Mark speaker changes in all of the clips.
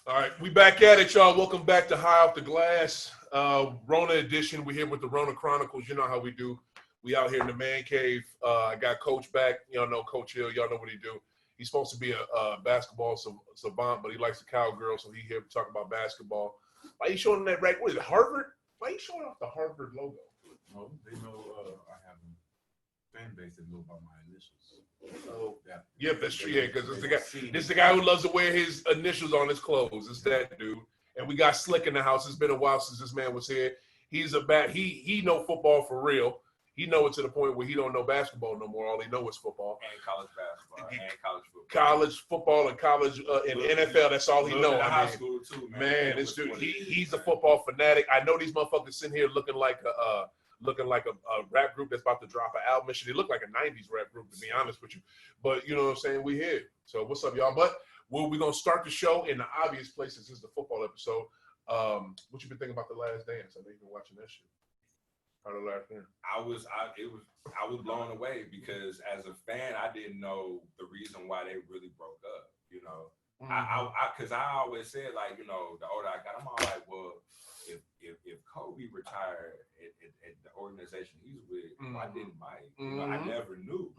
Speaker 1: All right, we back at it, y'all. Welcome back to High Off the Glass, Rona edition. We're here with the Rona Chronicles. You know how we do. We out here in the man cave. I got Coach back. Y'all know Coach Hill. Y'all know what he do. He's supposed to be a basketball savant, but he likes the cowgirl, so he here to talk about basketball. Why you showing that right? What is it, Harvard? Why you showing off the Harvard logo?
Speaker 2: Oh, they know I have a fan base that know about my initials.
Speaker 1: Oh, yeah, that's true. Yeah, because this is the guy who loves to wear his initials on his clothes. It's that dude. And we got Slick in the house. It's been a while since this man was here. He's a bat. He know football for real. He know it to the point where he don't know basketball no more. All he know is football.
Speaker 3: And college basketball and college football.
Speaker 1: College football and college and NFL. That's all he know.
Speaker 3: High school too,
Speaker 1: man. This dude, he's a football fanatic. I know these motherfuckers sitting here looking like a rap group that's about to drop an album. They look like a 90s rap group, to be honest with you. But you know what I'm saying? We here. So what's up, y'all? But we're going to start the show in the obvious places. This is the football episode. What you been thinking about The Last Dance? I know you've been watching that shit. How the last dance?
Speaker 3: I was blown away because as a fan, I didn't know the reason why they really broke up. You know, because I always said, like, you know, the older I got, I'm all like, well, if Kobe retired at the organization he's with, why didn't Mike? You know, I never knew.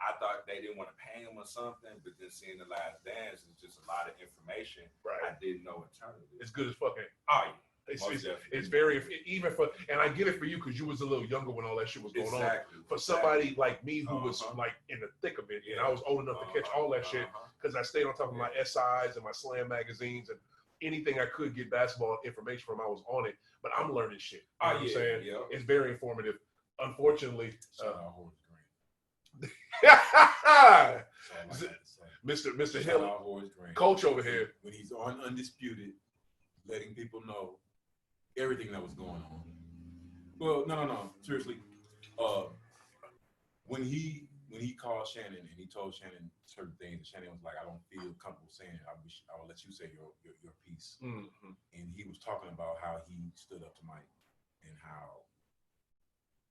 Speaker 3: I thought they didn't want to pay him or something, but then seeing The Last Dance is just a lot of information I didn't know internally.
Speaker 1: It's good as fucking.
Speaker 3: Oh yeah.
Speaker 1: It's very, even for, and I get it for you because you was a little younger when all that shit was going on. For somebody like me who was like in the thick of it, and I was old enough to catch all that shit because I stayed on top of my SIs and my Slam magazines and anything I could get basketball information from, I was on it. But I'm learning shit. You know what I'm saying? Yeah. It's very informative. Unfortunately, Mr. Hill, Coach over here,
Speaker 2: when he's on Undisputed, letting people know everything that was going on. Well, no. Seriously, when he called Shannon and he told Shannon certain things, and Shannon was like, "I don't feel comfortable saying it. I'll let you say your piece." And he was talking about how he stood up to Mike and how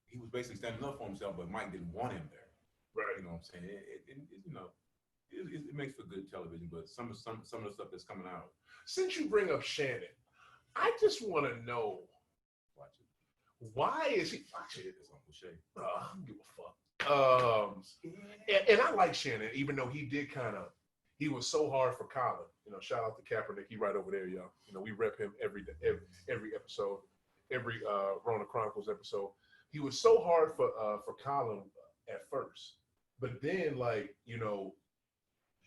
Speaker 2: he was basically standing up for himself, but Mike didn't want him there.
Speaker 1: Right.
Speaker 2: You know what I'm saying? It makes for good television, but some of the stuff that's coming out.
Speaker 1: Since you bring up Shannon, I just want to know, why is he? Watch it.
Speaker 2: It's Uncle Shay.
Speaker 1: I don't give a fuck. And I like Shannon, even though he was so hard for Colin. You know, shout out to Kaepernick. He right over there, y'all. You know, we rep him every episode, every Rona Chronicles episode. He was so hard for Colin at first, but then, like, you know,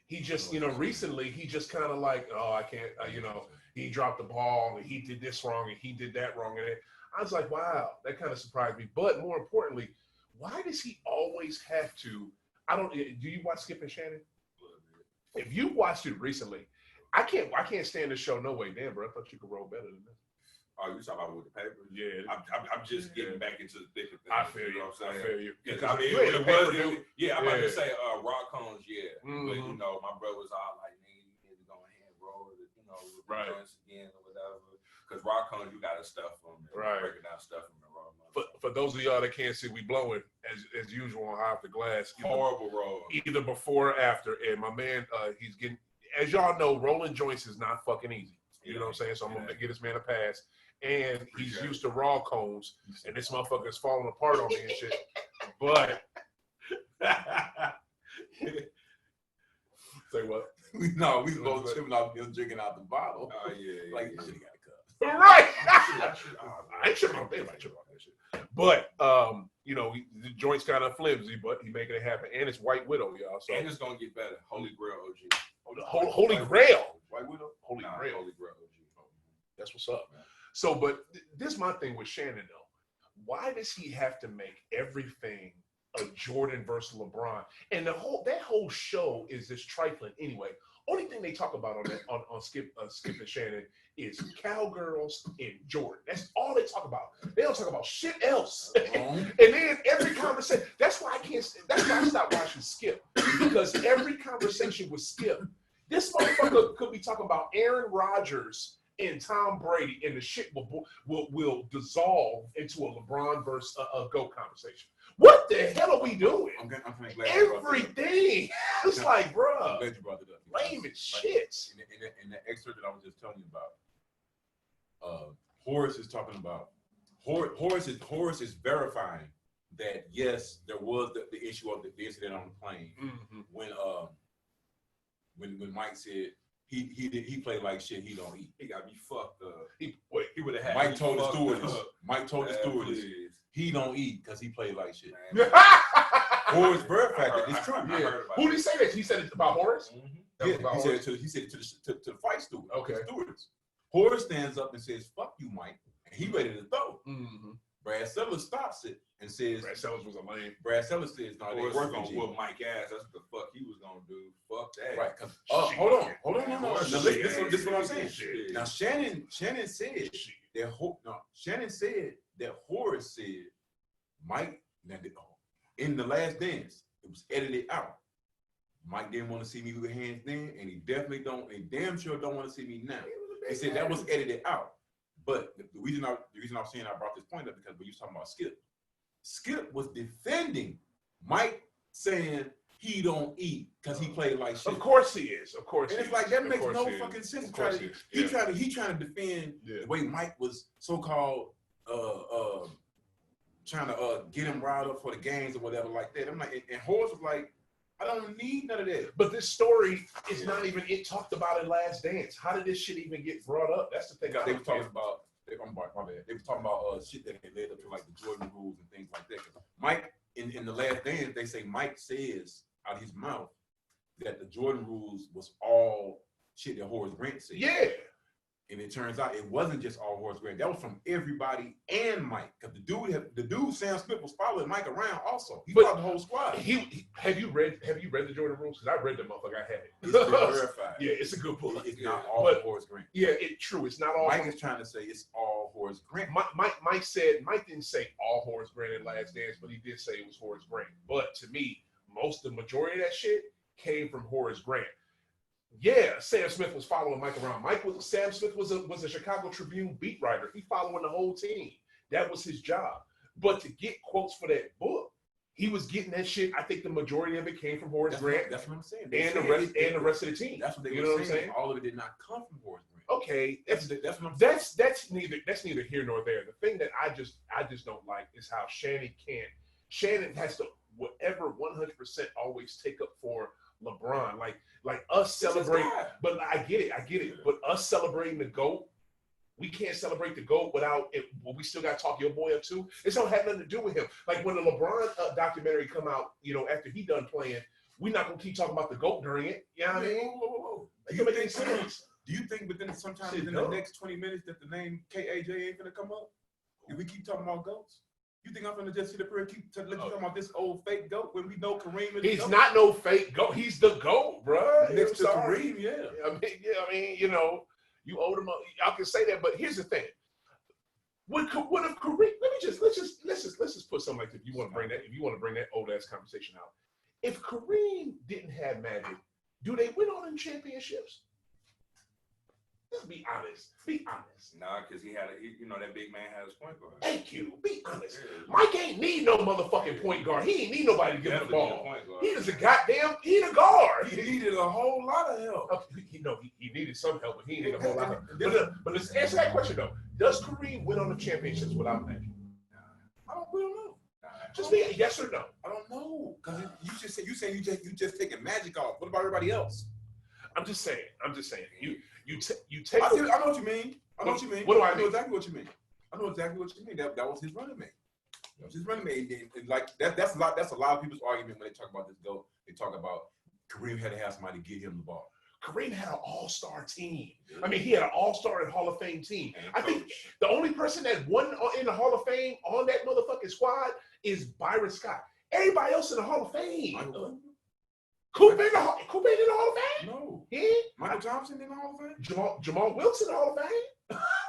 Speaker 1: he just, you know, recently he just kind of like, oh, I can't, you know, he dropped the ball and he did this wrong and he did that wrong. And I was like, wow, that kind of surprised me. But more importantly, why does he always have to? Do you watch Skip and Shannon? If you watched it recently, I can't stand this show. No way. Damn, bro, I thought you could roll better than this.
Speaker 3: Oh, you talking about with the papers?
Speaker 1: Yeah.
Speaker 3: I'm just getting back into the thick of things.
Speaker 1: I feel you. I feel you.
Speaker 3: I mean, I'm about to say rock cones, but you know, my brother was all like, "Man, you need to go ahead and roll it, you know, with the joints again or whatever." Because rock cones, you got to stuff them, breaking down stuff from the roll.
Speaker 1: For those of y'all that can't see, we blowing as usual on High Off the Glass.
Speaker 3: Horrible roll.
Speaker 1: Either before or after, and my man, he's getting. As y'all know, rolling joints is not fucking easy. You know what I'm saying? So I'm gonna get this man a pass. And he's used to raw cones, and this motherfucker is falling apart on me and shit. But say what?
Speaker 2: We both tripping off drinking out the bottle.
Speaker 3: Oh yeah.
Speaker 2: Like, you should have got a cup.
Speaker 1: Right. I ain't tripping off that shit. But you know, the joint's kind of flimsy, but he making it happen. And it's White Widow, y'all. So
Speaker 3: and it's gonna get better. Holy Grail OG.
Speaker 1: Holy Grail.
Speaker 3: White Widow.
Speaker 1: Holy Grail.
Speaker 3: Holy Grail OG.
Speaker 1: That's what's up, man. So, but this is my thing with Shannon, though. Why does he have to make everything a Jordan versus LeBron? And that whole show is just trifling anyway. Only thing they talk about on Skip and Shannon is cowgirls and Jordan. That's all they talk about. They don't talk about shit else. And then every conversation. That's why I stopped watching Skip, because every conversation with Skip, this motherfucker could be talking about Aaron Rodgers and Tom Brady, and the shit will dissolve into a LeBron versus a GOAT conversation. What the hell are we doing?
Speaker 2: I'm glad
Speaker 1: Everything. It's like, bro,
Speaker 2: I'm glad you brought it up.
Speaker 1: lame as shit.
Speaker 2: In the excerpt that I was just telling you about, Horace is talking about. Horace is verifying that yes, there was the issue of the incident on the plane when Mike said he played like shit. He don't eat.
Speaker 3: He got me fucked up.
Speaker 1: He would have had.
Speaker 2: Mike told the stewardess. Mike told the stewardess he don't eat because he played like shit. Horace verified that it's true.
Speaker 1: Who did he say that? He said it about Horace.
Speaker 2: Yeah, he said it to the fight steward.
Speaker 1: Okay.
Speaker 2: The stewardess. Horace stands up and says, "Fuck you, Mike," and he ready to throw. Brad Sellers stops it and says,
Speaker 1: Brad Sellers was a lame.
Speaker 2: Brad Sellers says, "No, they working on
Speaker 3: whoop Mike ass. That's what the fuck he was gonna do. Fuck that."
Speaker 2: Right? Because hold on. No. This is what I'm saying. Now Shannon said that Horace said Mike. Now, in the Last Dance, it was edited out. Mike didn't want to see me with hands then, and he definitely don't. He damn sure don't want to see me now. He said that was edited out. But the reason I'm saying I brought this point up because when you was talking about Skip was defending Mike, saying he don't eat because he played like shit.
Speaker 1: Of course he is. Of course.
Speaker 2: And it's like that makes no fucking sense. He trying to defend the way Mike was so-called trying to get him riled up for the games or whatever like that. I'm like, and Horace was like, I don't need none of that.
Speaker 1: But this story is not even, it talked about in Last Dance. How did this shit even get brought up? That's the thing.
Speaker 2: They were talking about, they were talking about shit that had led up to like the Jordan rules and things like that. Mike, in the Last Dance, they say Mike says out his mouth that the Jordan rules was all shit that Horace Grant said.
Speaker 1: Yeah.
Speaker 2: And it turns out it wasn't just all Horace Grant. That was from everybody and Mike. Because the dude Sam Smith was following Mike around also. He followed the whole squad.
Speaker 1: Have you read the Jordan rules? Because I read the motherfucker. I had it.
Speaker 2: It's been verified.
Speaker 1: Yeah, it's a good book.
Speaker 2: It's not all Horace Grant.
Speaker 1: Yeah, it's true. It's not all.
Speaker 2: Mike is trying to say it's all Horace Grant.
Speaker 1: Mike didn't say all Horace Grant in Last Dance, but he did say it was Horace Grant. But to me, the majority of that shit came from Horace Grant. Yeah, Sam Smith was following Mike around. Sam Smith was a Chicago Tribune beat writer. He following the whole team. That was his job. But to get quotes for that book, he was getting that shit. I think the majority of it came from Horace Grant.
Speaker 2: That's what I'm saying.
Speaker 1: And the rest of the team.
Speaker 2: That's what they
Speaker 1: you
Speaker 2: were
Speaker 1: know saying.
Speaker 2: What I'm saying? All of it did not come from Horace Grant.
Speaker 1: Okay,
Speaker 2: that's what I'm saying.
Speaker 1: That's neither here nor there. The thing that I just don't like is how Shannon has to whatever 100% always take up for LeBron, like us celebrate, but I get it. But us celebrating the GOAT, we can't celebrate the GOAT without it. Well, we still got to talk your boy up too. It don't have nothing to do with him. Like when the LeBron documentary come out, after he done playing, we're not gonna keep talking about the GOAT during it. You know what I mean?
Speaker 2: Whoa.
Speaker 1: It don't make any sense.
Speaker 2: Do you think within the next 20 minutes that the name KAJ ain't gonna come up? If we keep talking about GOATs? You think I'm gonna just sit up here and keep talking about this old fake GOAT when we know Kareem is the GOAT?
Speaker 1: He's not no fake GOAT. He's the GOAT, bro.
Speaker 2: Next to Kareem, yeah.
Speaker 1: I mean, you owe him. Y'all can say that, but here's the thing. What if Kareem? Let's just put something like that. If you want to bring that old ass conversation out. If Kareem didn't have Magic, do they win all them championships? Let's be honest.
Speaker 3: Nah, because that big man had his point guard.
Speaker 1: Thank you. Be honest. Mike ain't need no motherfucking point guard. He ain't need nobody to give him the ball. He was he a guard.
Speaker 2: He needed a whole lot of help.
Speaker 1: He needed some help, but he needed a whole lot of help. But let's answer that question though. Does Kareem win on the championships without Magic?
Speaker 2: We don't know.
Speaker 1: Just be a yes or no.
Speaker 2: I don't know. Because you just taking Magic off. What about everybody else?
Speaker 1: I'm just saying. You take.
Speaker 2: I know what you mean. What do I mean? I know exactly what you mean. That was his running mate. And like that's a lot of people's argument when they talk about this GOAT. They talk about Kareem had to have somebody to get him the ball.
Speaker 1: Kareem had an all-star team. I mean, he had an all-star and Hall of Fame team. I think the only person that won in the Hall of Fame on that motherfucking squad is Byron Scott. Everybody else in the Hall of Fame. Coop in the Hall of Fame?
Speaker 2: No.
Speaker 1: He?
Speaker 2: Michael Thompson in the Hall of Fame?
Speaker 1: Jamal Wilson in the Hall of Fame?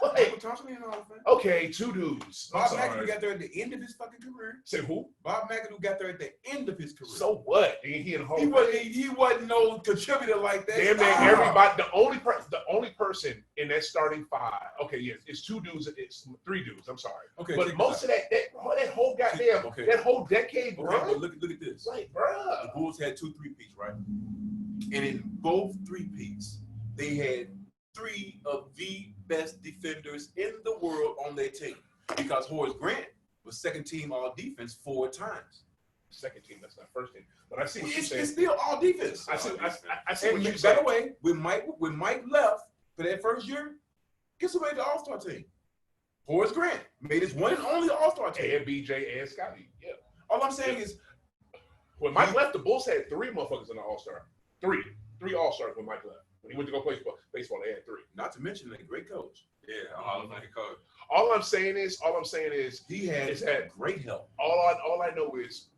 Speaker 1: Like,
Speaker 2: Michael Thompson ain't in the Hall of Fame.
Speaker 1: okay, two dudes.
Speaker 2: Bob McAdoo got there at the end of his fucking career.
Speaker 1: Say who?
Speaker 2: Bob McAdoo got there at the end of his career.
Speaker 1: So what? He in the Hall
Speaker 2: He
Speaker 1: of
Speaker 2: wasn't.
Speaker 1: Fame?
Speaker 2: He wasn't no contributor like that.
Speaker 1: Damn
Speaker 2: Stop.
Speaker 1: near everybody. The only person in that starting five. Okay, yes, it's two dudes. It's three dudes. I'm sorry.
Speaker 2: Okay,
Speaker 1: but most of that whole goddamn that whole decade, bro.
Speaker 2: Okay, but look at this.
Speaker 1: Like, bro.
Speaker 2: The Bulls had 2 3-peats, right? And in both 3-peats, they had 3 of the best defenders in the world on their team. Because Horace Grant was second team all defense 4 times.
Speaker 1: Second team, that's not first team. But I see what you're saying.
Speaker 2: It's still all defense.
Speaker 1: I see
Speaker 2: And
Speaker 1: what you're
Speaker 2: by
Speaker 1: saying.
Speaker 2: the way, when Mike left for that first year, guess who made the All-Star team? Horace Grant made his one and only All-Star team.
Speaker 1: And BJ and Scotty. Yeah.
Speaker 2: All I'm saying is,
Speaker 1: when Mike left, the Bulls had 3 motherfuckers in the All-Star. 3 All-Stars when Mike left. When he went to go play baseball, they had 3.
Speaker 2: not to mention a great coach.
Speaker 3: Yeah, Hall of Fame coach.
Speaker 1: All I'm saying is
Speaker 2: He had great help.
Speaker 1: all I know is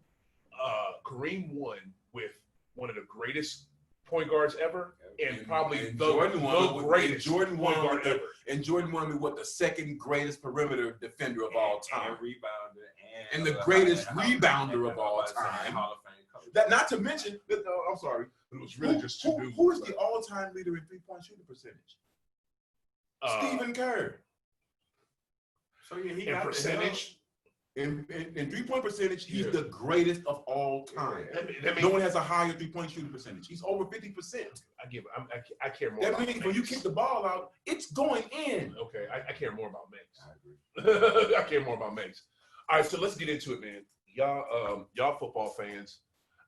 Speaker 1: Kareem won with one of the greatest point guards ever, and probably the greatest
Speaker 2: Jordan
Speaker 1: point
Speaker 2: won
Speaker 1: guard ever.
Speaker 2: And Jordan won with what, the second greatest perimeter defender of all time,
Speaker 3: And rebounder
Speaker 2: and the greatest rebounder of all time.
Speaker 3: Hall of Fame coach.
Speaker 2: That, not to mention, I'm sorry,
Speaker 1: It was really just two dudes.
Speaker 2: Who is the all-time leader in 3-point shooting percentage? Stephen Kerr.
Speaker 3: So yeah, he
Speaker 1: in
Speaker 3: got
Speaker 1: percentage.
Speaker 2: In 3-point percentage, he's
Speaker 1: Yeah.
Speaker 2: the greatest of all time.
Speaker 1: That
Speaker 2: No one has a higher 3-point shooting percentage. He's over 50%.
Speaker 1: I care more.
Speaker 2: That
Speaker 1: about
Speaker 2: means when you
Speaker 1: Mace.
Speaker 2: kick the ball out, it's going in.
Speaker 1: Okay, I care more about Mace.
Speaker 2: I agree.
Speaker 1: I care more about Mace. All right, so let's get into it, man. Y'all football fans,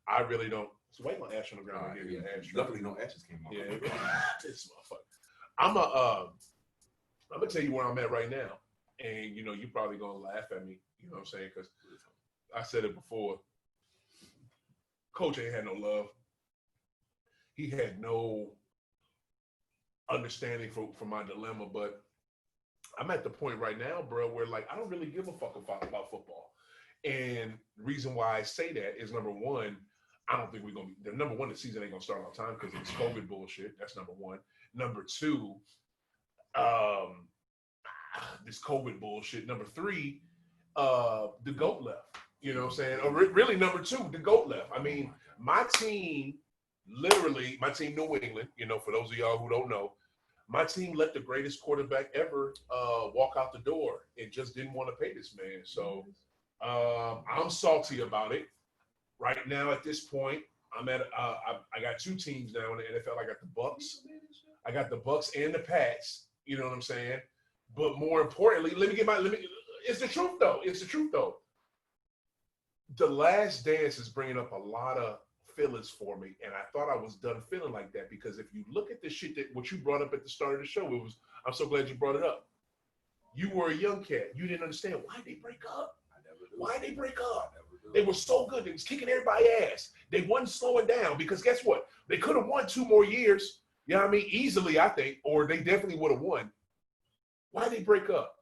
Speaker 1: I really don't. So why you gonna ash on the ground? Give you an ash.
Speaker 2: Luckily, no ashes came off.
Speaker 1: Yeah, this motherfucker. I'm gonna tell you where I'm at right now, and you probably gonna laugh at me. You know what I'm saying? Because I said it before. Coach ain't had no love. He had no understanding for my dilemma, but I'm at the point right now, bro, where like I don't really give a fuck about football. And the reason why I say that is, number one, I don't think we're gonna be number one. The season ain't gonna start on time because it's COVID bullshit. That's number one. Number two, this COVID bullshit. Number three, the GOAT left. You know what I'm saying? Or really, number two, the GOAT left. I mean, my team, literally, my team New England. For those of y'all who don't know, my team let the greatest quarterback ever walk out the door and just didn't want to pay this man. So I'm salty about it. Right now, at this point, I'm at. I got 2 teams now in the NFL. I got the Bucks. I got the Bucks and the Pats. You know what I'm saying? But more importantly, it's the truth though. It's the truth though. The Last Dance is bringing up a lot of feelings for me, and I thought I was done feeling like that, because if you look at the shit what you brought up at the start of the show, I'm so glad you brought it up. You were a young cat. You didn't understand why they break up. Why they break up? They were so good. They was kicking everybody's ass. They wasn't slowing down, because guess what? They could have won 2 more years. You know what I mean? Easily, I think, or they definitely would have won. Why they break up?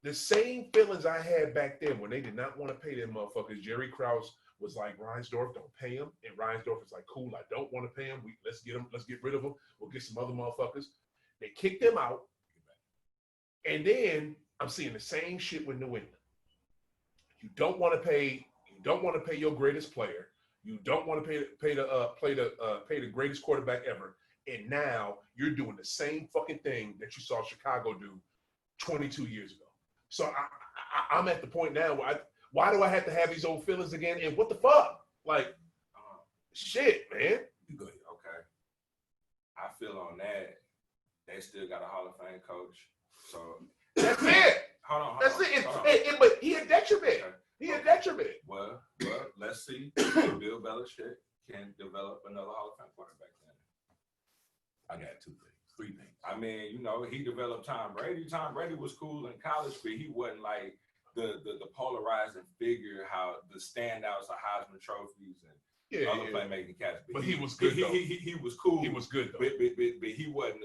Speaker 1: The same feelings I had back then when they did not want to pay them motherfuckers. Jerry Krause was like, Reinsdorf, don't pay him. And Reinsdorf was like, cool, I don't want to pay him. Let's get rid of him. We'll get some other motherfuckers. They kicked them out. And then I'm seeing the same shit with New England. You don't want to pay your greatest player. You don't want to pay the greatest quarterback ever. And now you're doing the same fucking thing that you saw Chicago do 22 years ago. So I'm at the point now where why do I have to have these old feelings again? And what the fuck? Like, shit, man.
Speaker 2: You go ahead.
Speaker 3: Okay. I feel on that, they still got a Hall of Fame coach. So
Speaker 1: That's it.
Speaker 3: hold on.
Speaker 1: That's it. But he a detriment.
Speaker 3: Okay.
Speaker 1: He a detriment.
Speaker 3: Well, let's see if Bill Belichick can develop another Hall of Fame quarterback then.
Speaker 2: I got 2 things, 3 things.
Speaker 3: I mean, he developed Tom Brady. Tom Brady was cool in college, but he wasn't like the polarizing figure, how the standouts are Heisman trophies and other playmaking cats.
Speaker 1: But he was good, though.
Speaker 3: He was cool.
Speaker 1: He was good, though.
Speaker 3: But he wasn't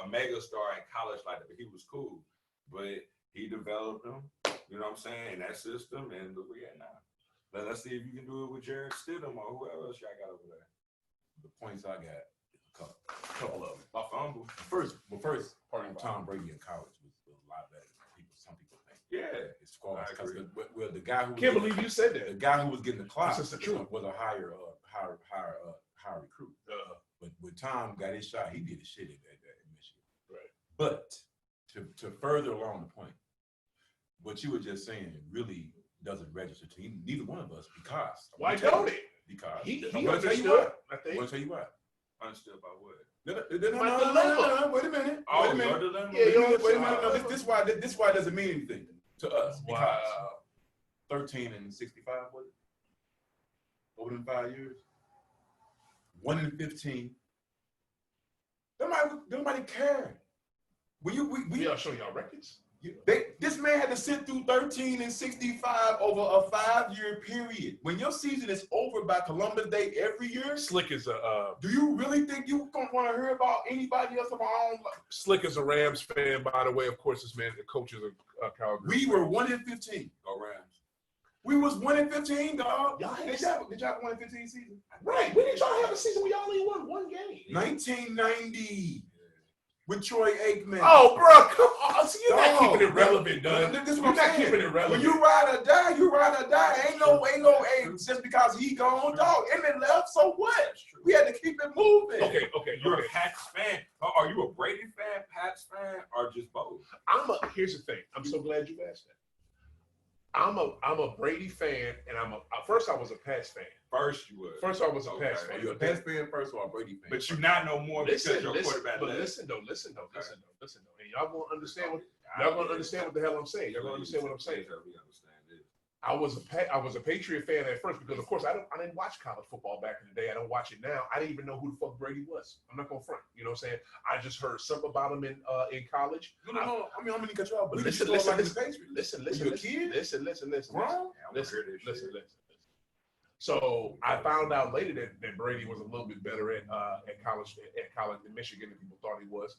Speaker 3: a mega star in college like that, but he was cool. But he developed them, you know what I'm saying, in that system, and look where we at now. Let's see if you can do it with Jared Stidham or whoever else y'all got over there.
Speaker 2: The points I got, a couple of them.
Speaker 3: fumble.
Speaker 2: First, Tom Brady in college was a lot better than some people think.
Speaker 3: Yeah.
Speaker 2: It's false. Well, the guy who
Speaker 1: Can't believe you said that.
Speaker 2: The guy who was getting the clock
Speaker 1: This is the truth.
Speaker 2: was a higher recruit. But when Tom got his shot, he did his shit at Michigan.
Speaker 1: Right.
Speaker 2: But to further along the point, what you were just saying really doesn't register to neither one of us because
Speaker 1: why don't it?
Speaker 2: Because
Speaker 1: he
Speaker 2: understood.
Speaker 1: I think.
Speaker 2: I'm gonna tell you what.
Speaker 3: Understood by what?
Speaker 2: No, wait a minute.
Speaker 3: Oh,
Speaker 2: wait a minute.
Speaker 3: dilemma.
Speaker 1: Yeah,
Speaker 2: Wait a minute. No, this why it doesn't mean anything to us.
Speaker 1: Wow.
Speaker 2: Because 13 and 65 was it? Over them 5 years. 1 in 15. Nobody cared. We
Speaker 1: I'll show y'all records.
Speaker 2: This man had to sit through 13 and 65 over a 5-year period. When your season is over by Columbus Day every year,
Speaker 1: Slick is a.
Speaker 2: do you really think you don't want to hear about anybody else of our own?
Speaker 1: Slick is a Rams fan, by the way. Of course, this man, the coach is a Calgary.
Speaker 2: We were 1 in 15.
Speaker 3: Go Rams.
Speaker 2: We was 1 in 15, dog.
Speaker 1: Y'all
Speaker 2: Did y'all have 1 in 15 season?
Speaker 1: Right. When did y'all have a season where y'all only won one game?
Speaker 2: 1990 with Troy Aikman.
Speaker 1: Oh, bro, come on. See, you're not
Speaker 2: Dog,
Speaker 1: keeping it relevant, done.
Speaker 2: This is
Speaker 1: You're
Speaker 2: what
Speaker 1: not
Speaker 2: I'm saying.
Speaker 1: keeping it relevant.
Speaker 2: When you ride or die, you ride or die. Ain't no, hey, just because he gone, dog. And then left, so what? We had to keep it moving.
Speaker 1: Okay.
Speaker 3: You're a Pats fan. Are you a Brady fan, Pats fan, or just both?
Speaker 1: Here's the thing. I'm so glad you asked that. I'm a Brady fan, and first I was a Pats fan.
Speaker 3: First you would.
Speaker 1: First I was a Pats fan.
Speaker 2: Are you a Pats fan first or a Brady fan?
Speaker 3: But you not no more because your quarterback
Speaker 1: But
Speaker 3: left.
Speaker 1: listen though. And y'all gonna understand what the hell I'm saying. Y'all gonna understand what I'm saying.
Speaker 3: We understand this.
Speaker 1: I was a Patriot fan at first because of course I didn't watch college football back in the day. I don't watch it now. I didn't even know who the fuck Brady was. I'm not gonna front. You know what I'm saying? I just heard something about him in college.
Speaker 2: No. I mean, how many control? But
Speaker 1: Listen. So I found out later that Brady was a little bit better at college in Michigan than people thought he was.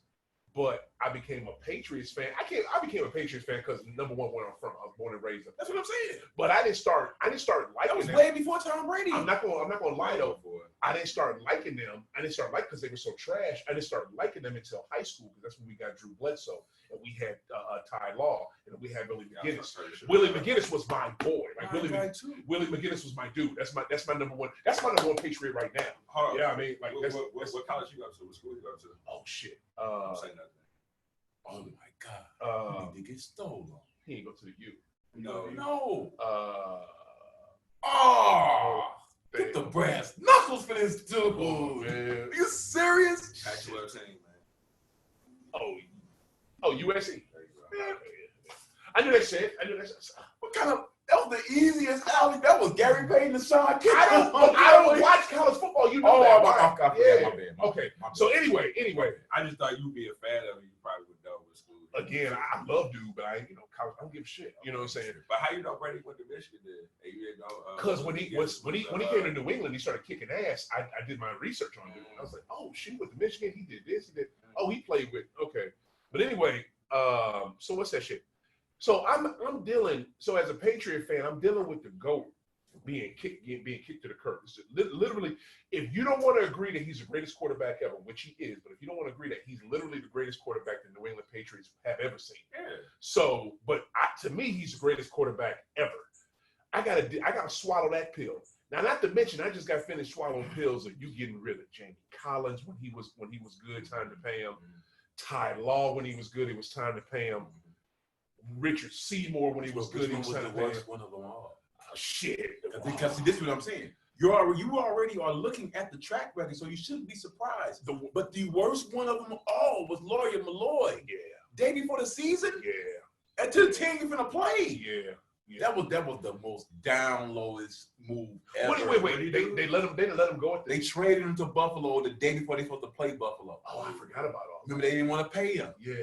Speaker 1: But I became a Patriots fan. I became a Patriots fan because number one, where I'm from, I was born and raised up.
Speaker 2: That's what I'm saying.
Speaker 1: But I didn't start liking
Speaker 2: that was
Speaker 1: them.
Speaker 2: way before Tom Brady.
Speaker 1: I'm not gonna lie though. I didn't start liking them. I didn't start liking because they were so trash. I didn't start liking them until high school because that's when we got Drew Bledsoe and we had Ty Law and we had Willie McGinnis. Willie McGinnis was my boy. Like Willie McGinnis was my dude. That's my number one. That's my number one Patriot right now.
Speaker 3: Hold on.
Speaker 1: Yeah, I mean, like
Speaker 3: what college you go to? What school you go to?
Speaker 1: Oh shit.
Speaker 3: Don't say nothing.
Speaker 2: Oh my God. He get stolen.
Speaker 1: He ain't go to the U.
Speaker 2: No. Get
Speaker 1: Damn.
Speaker 2: the brass knuckles for this dude.
Speaker 1: Oh, man.
Speaker 2: Are you serious?
Speaker 3: Pac-12 team, man.
Speaker 1: Oh, USC.
Speaker 3: There you go.
Speaker 1: Yeah. I knew that shit.
Speaker 2: What kind of? That was the easiest alley. That was Gary Payton and Sean Kidd.
Speaker 1: I don't watch college football. You know that.
Speaker 2: I
Speaker 1: Yeah.
Speaker 2: my bad.
Speaker 1: Okay. So anyway,
Speaker 3: I just thought you'd be a fan of it. You probably would know what school.
Speaker 1: again, I love dude, but I college, I don't give a shit. You know what I'm saying?
Speaker 3: But how you know Brady went to Michigan then?
Speaker 1: Because when he came to New England, he started kicking ass. I did my research on dude. I was like, oh, she went to Michigan. He did this. He did. Oh, he played with. Okay. But anyway, so what's that shit? So I'm dealing. So as a Patriot fan, I'm dealing with the GOAT being kicked to the curb. So literally, if you don't want to agree that he's the greatest quarterback ever, which he is, but if you don't want to agree that he's literally the greatest quarterback the New England Patriots have ever seen.
Speaker 3: Yeah.
Speaker 1: So, but to me, he's the greatest quarterback ever. I gotta swallow that pill. Now, not to mention, I just got finished swallowing pills of you getting rid of Jamie Collins when he was good, time to pay him. Ty Law when he was good, it was time to pay him. Richard Seymour when he was good, he was time to pay him.
Speaker 2: One of them all.
Speaker 1: Oh, shit.
Speaker 2: Because this is what I'm saying. You already are looking at the track record, so you shouldn't be surprised. But the worst one of them all was Lawyer Malloy.
Speaker 1: Yeah.
Speaker 2: Day before the season.
Speaker 1: Yeah.
Speaker 2: And to the team you're gonna play.
Speaker 1: Yeah.
Speaker 2: That was the most down lowest move ever.
Speaker 1: Wait. They didn't let him go at
Speaker 2: They traded him to Buffalo the day before they supposed to play Buffalo.
Speaker 1: Oh, I forgot about all.
Speaker 2: Remember, they didn't want to pay him.
Speaker 1: Yeah.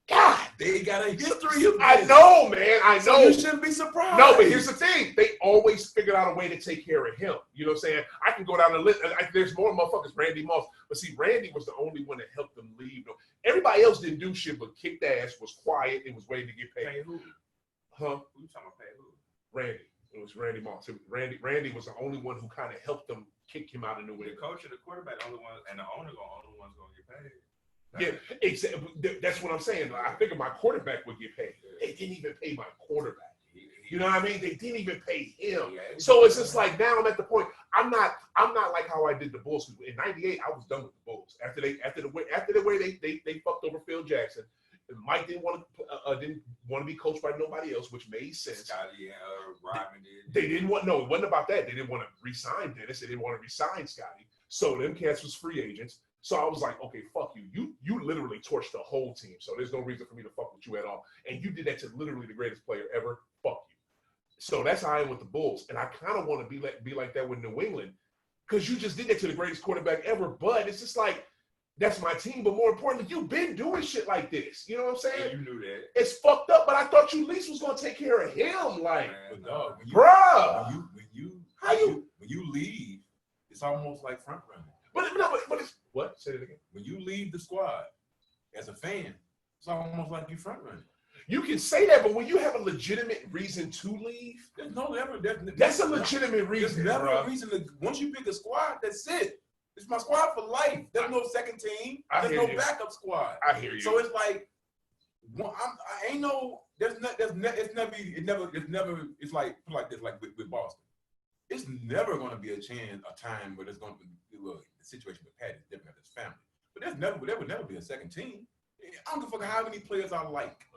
Speaker 2: God, they got a history of this.
Speaker 1: I know, man. I know.
Speaker 2: So you shouldn't be surprised.
Speaker 1: No, but here's the thing. They always figured out a way to take care of him. You know what I'm saying? I can go down the list. There's more motherfuckers. Randy Moss. But see, Randy was the only one that helped them leave. Everybody else didn't do shit but kicked ass, was quiet, and was waiting to get paid.
Speaker 3: Pay who?
Speaker 1: Huh?
Speaker 3: Who you talking about pay who?
Speaker 1: Randy. It was Randy Moss. Randy was the only one who kind of helped them kick him out of New
Speaker 3: The
Speaker 1: England.
Speaker 3: coach and the quarterback, the only one, and the owner, the only ones gonna get paid.
Speaker 1: Yeah, exactly. That's what I'm saying. I figured my quarterback would get paid. They didn't even pay my quarterback. You know what I mean? They didn't even pay him. So it's just like now I'm at the point. I'm not like how I did the Bulls. In '98, I was done with the Bulls. After the way they fucked over Phil Jackson. Mike didn't want to be coached by nobody else, which made sense.
Speaker 3: Scotty and Rodman did.
Speaker 1: They didn't want. No, it wasn't about that. They didn't want to re-sign Dennis. They didn't want to re-sign Scotty. So them cats was free agents. So I was like, okay, fuck you. You literally torched the whole team. So there's no reason for me to fuck with you at all. And you did that to literally the greatest player ever. Fuck you. So that's how I am with the Bulls. And I kind of want to be like that with New England. Because you just did that to the greatest quarterback ever. But it's just like, that's my team. But more importantly, you've been doing shit like this. You know what I'm saying?
Speaker 3: And you knew that.
Speaker 1: It's fucked up, but I thought you at least was going to take care of him. Like,
Speaker 2: dog, when you leave, it's almost like front running.
Speaker 1: But it's what? Say it again.
Speaker 2: When you leave the squad as a fan, it's almost like you front running.
Speaker 1: You can say that, but when you have a legitimate reason to leave, that's a legitimate reason.
Speaker 2: There's never a reason to. Once you pick a squad, that's it. It's my squad for life. There's no second team. There's no backup squad.
Speaker 1: I hear you.
Speaker 2: So it's like, I ain't no. It's like this. Like with Boston, it's never going to be a time where there's going to be the situation with Pat is different as family. But there would never be a second team. I don't give a fuck how many players I like.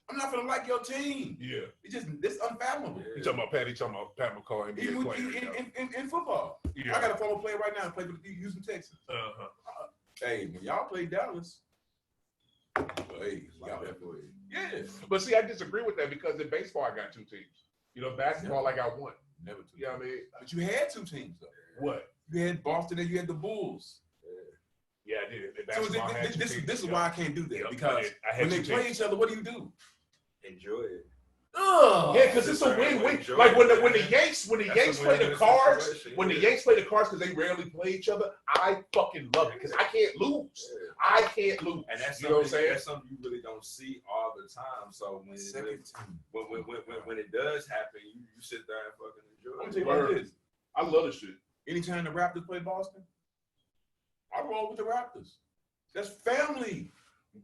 Speaker 2: I'm not gonna like your team.
Speaker 1: Yeah,
Speaker 2: it's unfathomable.
Speaker 1: You talking about Pat? You talking about Pat McCall?
Speaker 2: Even in football. Yeah. I got a former player right now who plays with the Houston Texans. Hey, when y'all play Dallas, yeah.
Speaker 1: But see, I disagree with that because in baseball I got two teams. You know, basketball I got one.
Speaker 2: Never two.
Speaker 1: You know what I mean?
Speaker 2: But you had two teams though.
Speaker 1: What?
Speaker 2: You had Boston and you had the Bulls.
Speaker 1: Yeah, I did.
Speaker 2: So this is why I can't do that because when they play each other, what do you do?
Speaker 3: Enjoy it.
Speaker 1: Yeah, because it's a win-win. Like when the Yanks play the Cards, because they rarely play each other, I fucking love it because I can't lose. I can't lose.
Speaker 3: And that's
Speaker 1: you know what I'm saying?
Speaker 3: That's something you really don't see all the time. So when it does happen, you sit there and fucking enjoy it.
Speaker 2: I'm tell you what it is.
Speaker 1: I love this shit.
Speaker 2: Anytime the Raptors play Boston, I roll with the Raptors. That's family.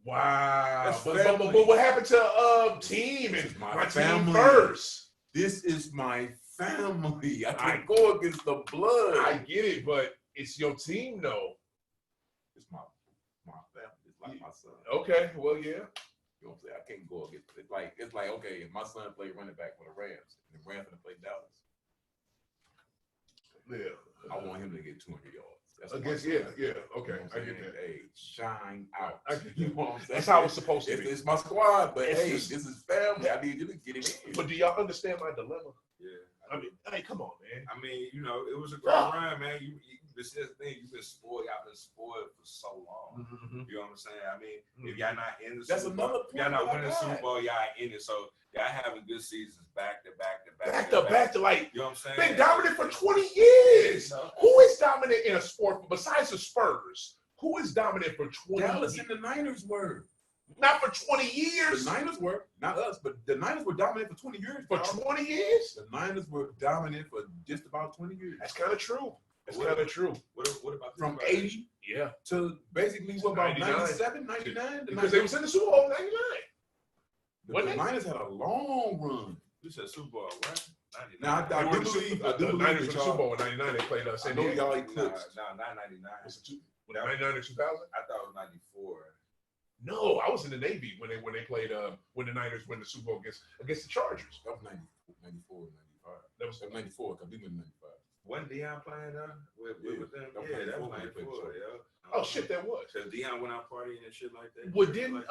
Speaker 1: Wow. But what happened to team and my team first?
Speaker 2: This is my family. I can't go against the blood.
Speaker 1: I get it, but it's your team though.
Speaker 2: It's my family. It's like my son.
Speaker 1: Okay, well yeah.
Speaker 2: You know what I'm saying? I can't go against it. It's like okay, if my son played running back for the Rams and the Rams gonna play Dallas.
Speaker 1: Yeah.
Speaker 2: I want him to get 200 yards.
Speaker 1: Okay, okay, I get that.
Speaker 2: Hey, shine out.
Speaker 1: You know what I'm saying? That's how it's supposed to be.
Speaker 2: It's my squad, but hey, this is family. I need you to get it in.
Speaker 1: But do y'all understand my dilemma?
Speaker 3: Yeah.
Speaker 1: I mean, hey, come on, man.
Speaker 3: I mean, you know, it was a great run, man. This is the thing. You've been spoiled. Y'all been spoiled for so long.
Speaker 1: Mm-hmm.
Speaker 3: You know what I'm saying? I mean, if y'all not in the
Speaker 2: That's
Speaker 3: Super
Speaker 2: another
Speaker 3: Bowl, y'all not winning the Super Bowl, y'all in it. So y'all having good seasons back to back.
Speaker 1: Like,
Speaker 3: you know what I'm saying?
Speaker 1: Been dominant for 20 years. Who is dominant in a sport besides the Spurs? Who is dominant for 20
Speaker 2: Dallas
Speaker 1: years?
Speaker 2: and the Niners were.
Speaker 1: Not for 20 years.
Speaker 2: The Niners were, not us, but the Niners were dominant for 20 years.
Speaker 1: For 20 years?
Speaker 2: The Niners were dominant for just about 20 years.
Speaker 1: That's kind of true. What
Speaker 3: about
Speaker 2: from 80 to basically what about 97, 99?
Speaker 1: Because they was in the Super Bowl in 99.
Speaker 2: The Niners had a long run.
Speaker 3: You said Super Bowl, right?
Speaker 2: Now, I do believe
Speaker 1: the Niners in the Super Bowl in 99. They played San Diego.
Speaker 2: Y'all eclipsed.
Speaker 3: No, not 99.
Speaker 1: Was it 99 or 2000?
Speaker 3: I thought it was 94.
Speaker 1: No, I was in the Navy when they played when the Niners win the Super Bowl against the Chargers.
Speaker 2: That was 94, 95. That was 94 because we went 95.
Speaker 3: Wasn't Deion playing with them? That was 94. Yeah.
Speaker 1: Oh shit, that was.
Speaker 3: Because Deion went out partying and shit like that.
Speaker 1: Well, didn't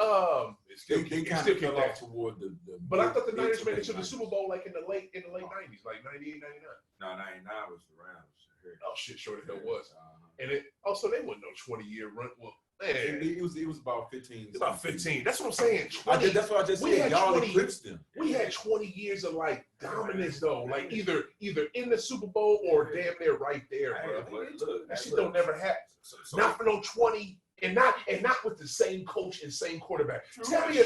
Speaker 2: they kind of fell off toward the.
Speaker 1: But I thought the Niners made it to the Super Bowl like in the late 90s, like 98, 99.
Speaker 3: No, 99 was the Rams.
Speaker 1: Oh shit, sure the hell was. And it also they wasn't no 20-year run. Well, man,
Speaker 2: it was about 15.
Speaker 1: It's about 15. That's what I'm saying.
Speaker 2: 20, that's what I just said. Y'all eclipsed them.
Speaker 1: We had 20 years of like dominance though, like either in the Super Bowl or damn near right there, bro. That shit don't never happen. Not for no 20, and not with the same coach and same quarterback. Tell me a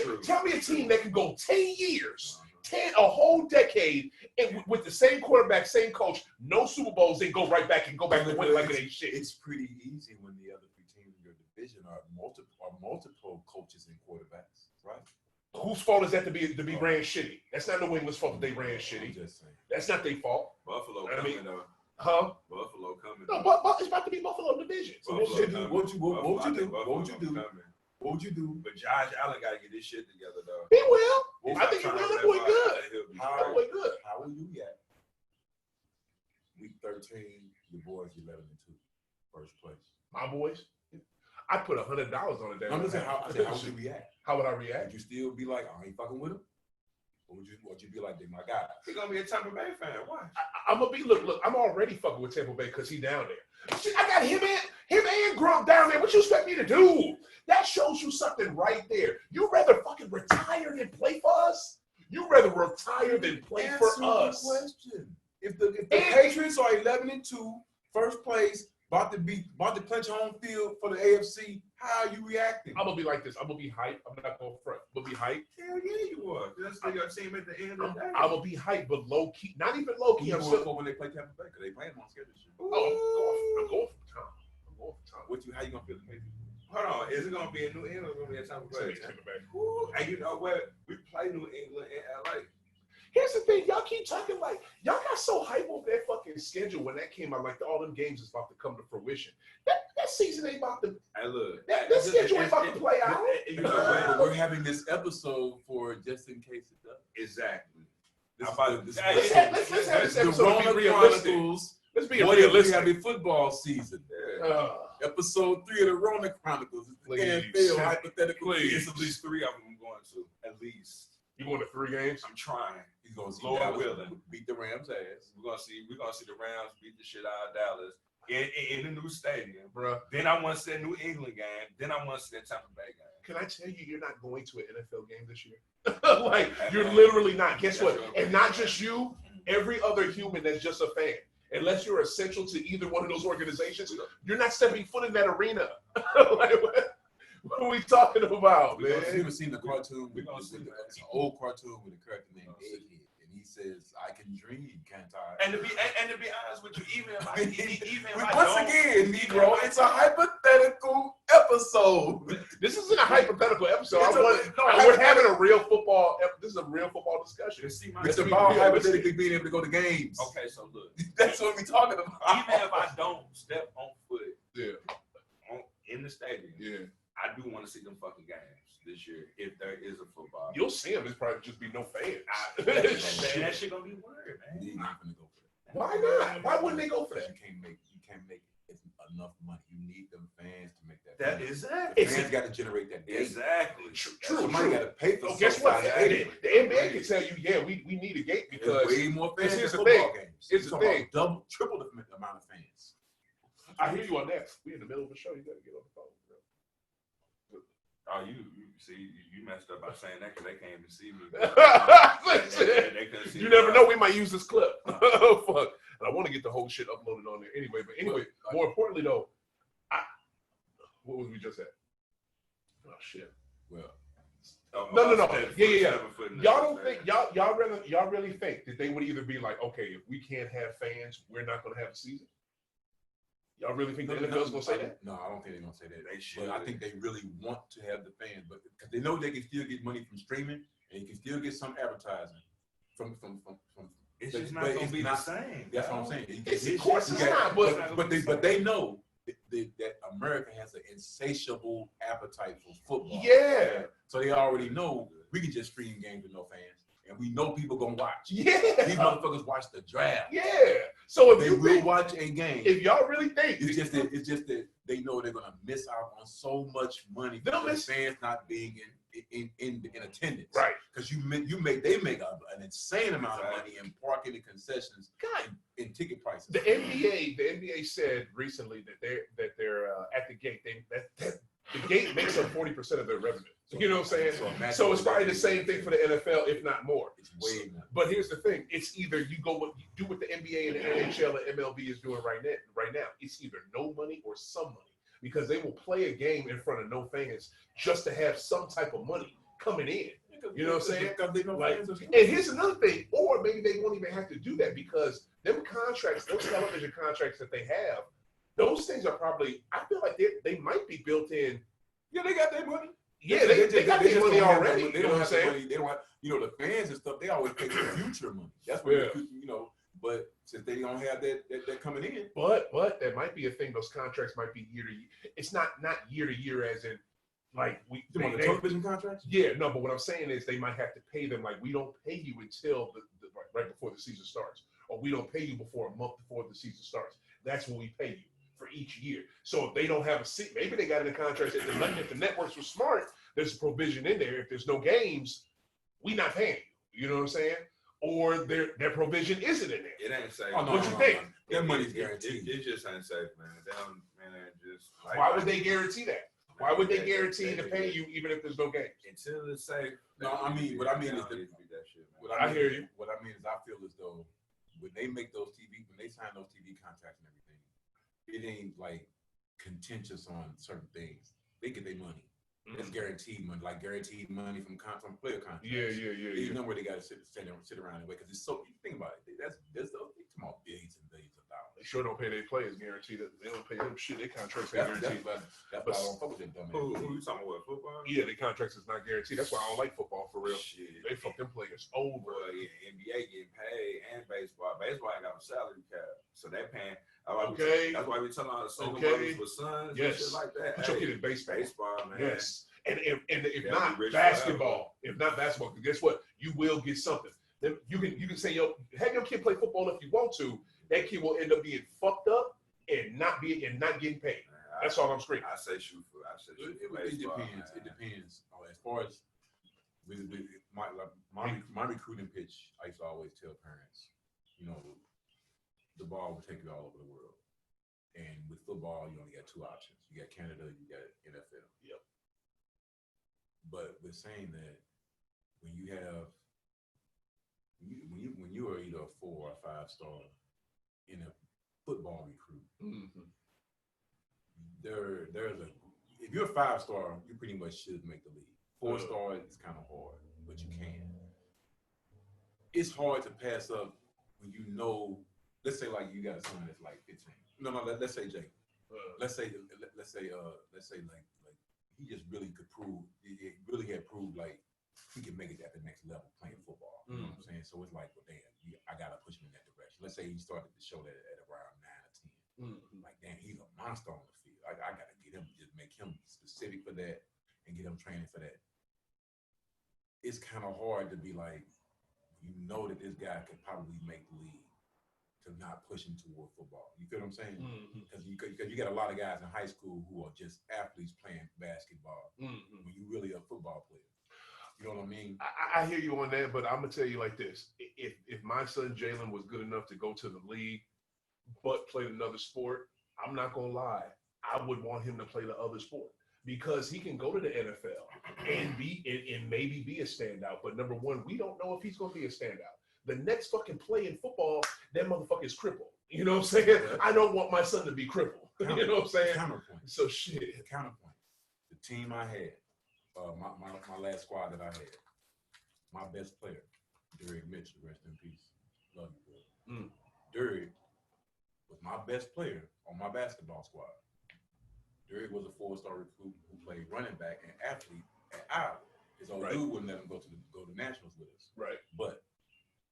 Speaker 1: team that can go 10 years. A whole decade and with the same quarterback, same coach, no Super Bowls, and go right back and go back to winning like it ain't shit.
Speaker 2: It's pretty easy when the other three teams in your division are multiple coaches and quarterbacks, right?
Speaker 1: Whose fault is that to be ran shitty? That's not New England's fault that they ran shitty.
Speaker 2: I'm just saying.
Speaker 1: That's not their fault.
Speaker 3: Buffalo
Speaker 1: I mean,
Speaker 3: coming though.
Speaker 1: Huh?
Speaker 3: Buffalo coming.
Speaker 1: No, but it's about to be Buffalo division. So
Speaker 2: What would you do? What would you do?
Speaker 3: But Josh Allen got to get his shit together though.
Speaker 1: He will.
Speaker 3: He's
Speaker 1: I
Speaker 3: not
Speaker 1: think
Speaker 3: trying to
Speaker 1: that
Speaker 3: let
Speaker 1: boy
Speaker 3: Bobby
Speaker 1: good.
Speaker 3: out of here, but
Speaker 1: That boy good.
Speaker 2: How will you react? Week 13, your boys 11-2, first place.
Speaker 1: My boys, I put $100 on it.
Speaker 2: I'm just saying, how would you react?
Speaker 1: How would I react?
Speaker 2: Would you still be like, I ain't fucking with him? Or would you be like, they my guy?
Speaker 3: He gonna be a Tampa Bay fan. Watch.
Speaker 1: I'm gonna be look. I'm already fucking with Tampa Bay because he down there. Shit, I got him and Gronk down there. What you expect me to do? That shows you something right there. You rather fucking retire than play for us? You rather retire than play for us?
Speaker 2: Question. If the Patriots are 11-2, first place, about to clinch home field for the AFC, how are you reacting?
Speaker 1: I'm gonna be like this. I'm gonna be hyped. I'm not gonna front. I'm gonna be hyped.
Speaker 3: Hell yeah, you are. That's your team at the end of the day.
Speaker 1: I'm gonna be hyped, but low key. Not even low key.
Speaker 2: I'm
Speaker 1: I'm
Speaker 2: still
Speaker 1: still.
Speaker 2: when they play Tampa Bay because they play them on schedule.
Speaker 1: I'm going for time. I'm going for time.
Speaker 2: How you gonna feel the Patriots?
Speaker 3: Hold on, is it gonna be in New England or gonna be in Tampa Bay?
Speaker 1: Tampa Bay.
Speaker 3: And you know what? We play New England in LA.
Speaker 1: Here's the thing, y'all keep talking like y'all got so hype over that fucking schedule when that came out, like all them games is about to come to fruition. That season ain't about to.
Speaker 3: Hey, look,
Speaker 1: That schedule ain't about to play out.
Speaker 3: You know what?
Speaker 2: We're having this episode for just in case it does.
Speaker 3: Exactly.
Speaker 2: This
Speaker 1: Let's have this episode
Speaker 2: the
Speaker 1: be realistic.
Speaker 2: Chronicles.
Speaker 1: Let's be
Speaker 2: What if we
Speaker 1: realistic.
Speaker 2: have a football season? Episode 3 of the Rona Chronicles.
Speaker 1: Please.
Speaker 2: NFL hypothetical.
Speaker 1: Please.
Speaker 3: It's at least 3 of them I'm going to. At least.
Speaker 1: You going to 3 games?
Speaker 3: I'm trying.
Speaker 2: He's gonna see
Speaker 3: Lord
Speaker 2: Dallas
Speaker 3: willing.
Speaker 2: beat the Rams ass.
Speaker 3: We're gonna see the Rams beat the shit out of Dallas in the new stadium.
Speaker 1: Bruh.
Speaker 3: Then I want to see a New England game. Then I want to see a Tampa Bay game.
Speaker 1: Can I tell you, you're not going to an NFL game this year? Like, you're literally not. Guess what? And not just you, every other human that's just a fan. Unless you're essential to either one of those organizations, you're not stepping foot in that arena. Like, what are we talking about, man?
Speaker 2: We've seen the cartoon. It's an old cartoon with a character named Egghead, and he says, "I can dream, can't I?"
Speaker 3: And to be honest with you, even if I
Speaker 2: Once
Speaker 3: don't,
Speaker 2: again, Negro, it's a hypothetical episode.
Speaker 1: This isn't a hypothetical episode.
Speaker 2: It's
Speaker 1: We're having a real football. This is a real football discussion.
Speaker 3: see my
Speaker 2: It's about hypothetically being able to go to games.
Speaker 3: Okay, so look,
Speaker 2: That's what we're talking about.
Speaker 3: even if I don't step on foot in the stadium,
Speaker 1: Yeah.
Speaker 3: I do want to see them fucking games this year if there is a football.
Speaker 1: You'll see them. There's probably just be no fans.
Speaker 3: That shit gonna be weird, man.
Speaker 2: You ain't gonna go for that.
Speaker 1: Why not? Why wouldn't they go for that?
Speaker 2: You can't make enough money. You need them fans to make that.
Speaker 3: That
Speaker 2: money.
Speaker 3: exactly.
Speaker 2: The fans got to generate that gate.
Speaker 3: Exactly.
Speaker 1: True.
Speaker 2: Somebody got to pay for.
Speaker 1: So guess what?
Speaker 2: something.
Speaker 1: The NBA can tell you, yeah, we need a gate because
Speaker 2: There's way more fans
Speaker 1: here's
Speaker 2: than
Speaker 1: the
Speaker 2: football
Speaker 1: thing.
Speaker 2: games.
Speaker 1: Here's
Speaker 2: You're
Speaker 1: the
Speaker 2: talking
Speaker 1: thing.
Speaker 2: about double, triple the amount of fans.
Speaker 1: I hear you on that. We in the middle of the show. You gotta get on the phone.
Speaker 3: Oh, you see, you messed up by saying that because they can't even see me. They couldn't see
Speaker 1: You
Speaker 3: me.
Speaker 1: never know. We might use this clip. Oh, fuck. And I want to get the whole shit uploaded on there anyway. But anyway, more importantly though, what was we just at? Oh shit.
Speaker 2: Well,
Speaker 1: No. Yeah.
Speaker 3: Y'all
Speaker 1: Y'all don't think y'all really think that they would either be like, okay, if we can't have fans, we're not gonna have a season? Y'all really think the NFL's gonna say that?
Speaker 2: No, I don't think they're gonna say that.
Speaker 3: They should.
Speaker 2: But I think they really want to have the fans, but because they know they can still get money from streaming and you can still get some advertising from.
Speaker 3: It's just not gonna be the same.
Speaker 2: That's what I'm saying.
Speaker 1: Of course it's not,
Speaker 2: But they know that America has an insatiable appetite for football.
Speaker 1: Yeah.
Speaker 2: So they already know we can just stream games with no fans, and we know people gonna watch.
Speaker 1: Yeah.
Speaker 2: These motherfuckers watch the draft.
Speaker 1: Yeah. So if
Speaker 2: They
Speaker 1: you
Speaker 2: will
Speaker 1: think,
Speaker 2: watch a game.
Speaker 1: if y'all really think
Speaker 2: It's just that they know they're gonna miss out on so much money
Speaker 1: They don't
Speaker 2: from the
Speaker 1: miss-
Speaker 2: fans not being in attendance.
Speaker 1: right.
Speaker 2: Because they make an insane amount of money in parking and concessions
Speaker 1: God,
Speaker 2: in ticket prices.
Speaker 1: the NBA said recently that they're at the gate. The gate makes up 40% of their revenue. You know what I'm saying? So it's probably the same thing for the NFL, if not more.
Speaker 2: It's way more.
Speaker 1: But here's the thing: it's either you do what the NBA and the NHL and MLB is doing right now. It's either no money or some money, because they will play a game in front of no fans just to have some type of money coming in. You know what I'm saying?
Speaker 2: Because they know
Speaker 1: Like,
Speaker 2: fans are
Speaker 1: and here's another thing, or maybe they won't even have to do that because them contracts, those television contracts that they have, those things are probably, I feel like they might be built in
Speaker 2: Yeah, they got their money.
Speaker 1: Yeah, they got their money already.
Speaker 2: They don't have the money. They don't have, the fans and stuff. They always pay for future money. That's what But since they don't have that coming in,
Speaker 1: but that might be a thing. Those contracts might be year to year. It's not year to year, as in like
Speaker 2: the television contracts.
Speaker 1: Yeah, no. But what I'm saying is they might have to pay them. Like, we don't pay you until right before the season starts, or we don't pay you before a month before the season starts. That's when we pay you for each year. So if they don't have a seat, maybe they got in the contract. If the networks were smart, there's a provision in there. If there's no games, we not paying you. You know what I'm saying? Or their provision isn't in there.
Speaker 3: It ain't safe.
Speaker 1: Oh, no, what you think?
Speaker 2: That money's guaranteed.
Speaker 3: It just ain't safe, man. Just like,
Speaker 1: why would they guarantee that? Why would they guarantee to pay you even if there's no games?
Speaker 3: Until it's safe.
Speaker 2: No, I mean, what I mean is
Speaker 1: I hear you.
Speaker 2: What I mean is, I feel as though when they make those when they sign those TV contracts and everything, it ain't like contentious on certain things. They get their money. It's guaranteed money, like guaranteed money from player contracts.
Speaker 1: Yeah.
Speaker 2: You know where they got to sit around and wait, because it's so. You think about it. That's talking about billions and billions of dollars.
Speaker 1: They sure don't pay their players guaranteed. They don't pay them shit. Their contracts
Speaker 2: are
Speaker 1: guaranteed.
Speaker 2: That's why I don't fuck with them dumb
Speaker 3: Who you talking about? Football?
Speaker 1: Yeah, their contracts is not guaranteed. That's why I don't like football for real.
Speaker 3: Shit.
Speaker 1: They fuck them players over.
Speaker 3: Well, yeah, NBA getting paid and baseball. Baseball ain't got a salary cap, so they paying. That's why we telling all the single mothers with sons and shit like that.
Speaker 1: But you'll get in baseball.
Speaker 3: Baseball, man.
Speaker 1: Yes. And if not basketball, because guess what? You will get something. Then you can say, have your kid play football if you want to. That kid will end up being fucked up and not getting paid. That's all I'm screaming.
Speaker 3: I say shoot for
Speaker 2: it
Speaker 3: baseball.
Speaker 2: Depends. It depends. As far as with my recruiting pitch, I used to always tell parents, the ball will take you all over the world. And with football, you only got two options. You got Canada, you got NFL.
Speaker 1: Yep.
Speaker 2: But we're saying that when you are either a 4 or 5 star in a football recruit, if you're a 5 star, you pretty much should make the league. 4 star is kind of hard, but you can. It's hard to pass up when let's say like you got a son that's like 15. No, let's say Jake. Let's say like he just really could prove. He really had proved like he can make it at the next level playing football. You know what I'm saying? So it's like, well, damn, I gotta push him in that direction. Let's say he started to show that at around 9 or 10. Like, damn, he's a monster on the field. I gotta get him, just make him specific for that and get him training for that. It's kind of hard to be like, that this guy could probably make the league, to not push him toward football. You feel what I'm saying? Because you got a lot of guys in high school who are just athletes playing basketball when you really a football player. You know what I mean?
Speaker 1: I hear you on that, but I'm gonna tell you like this: if my son Jalen was good enough to go to the league, but played another sport, I'm not gonna lie, I would want him to play the other sport, because he can go to the NFL and maybe be a standout. But number one, we don't know if he's gonna be a standout. The next fucking play in football, that motherfucker is crippled. You know what I'm saying? I don't want my son to be crippled. You know what I'm saying?
Speaker 2: Counterpoint.
Speaker 1: So shit.
Speaker 2: Counterpoint. The team I had, my last squad that I had, my best player, Derek Mitchell, rest in peace. Love you, bro. Derek was my best player on my basketball squad. Derek was a 4-star recruit who played running back and athlete at Iowa. His old dude wouldn't let him go to nationals with us.
Speaker 1: Right.
Speaker 2: But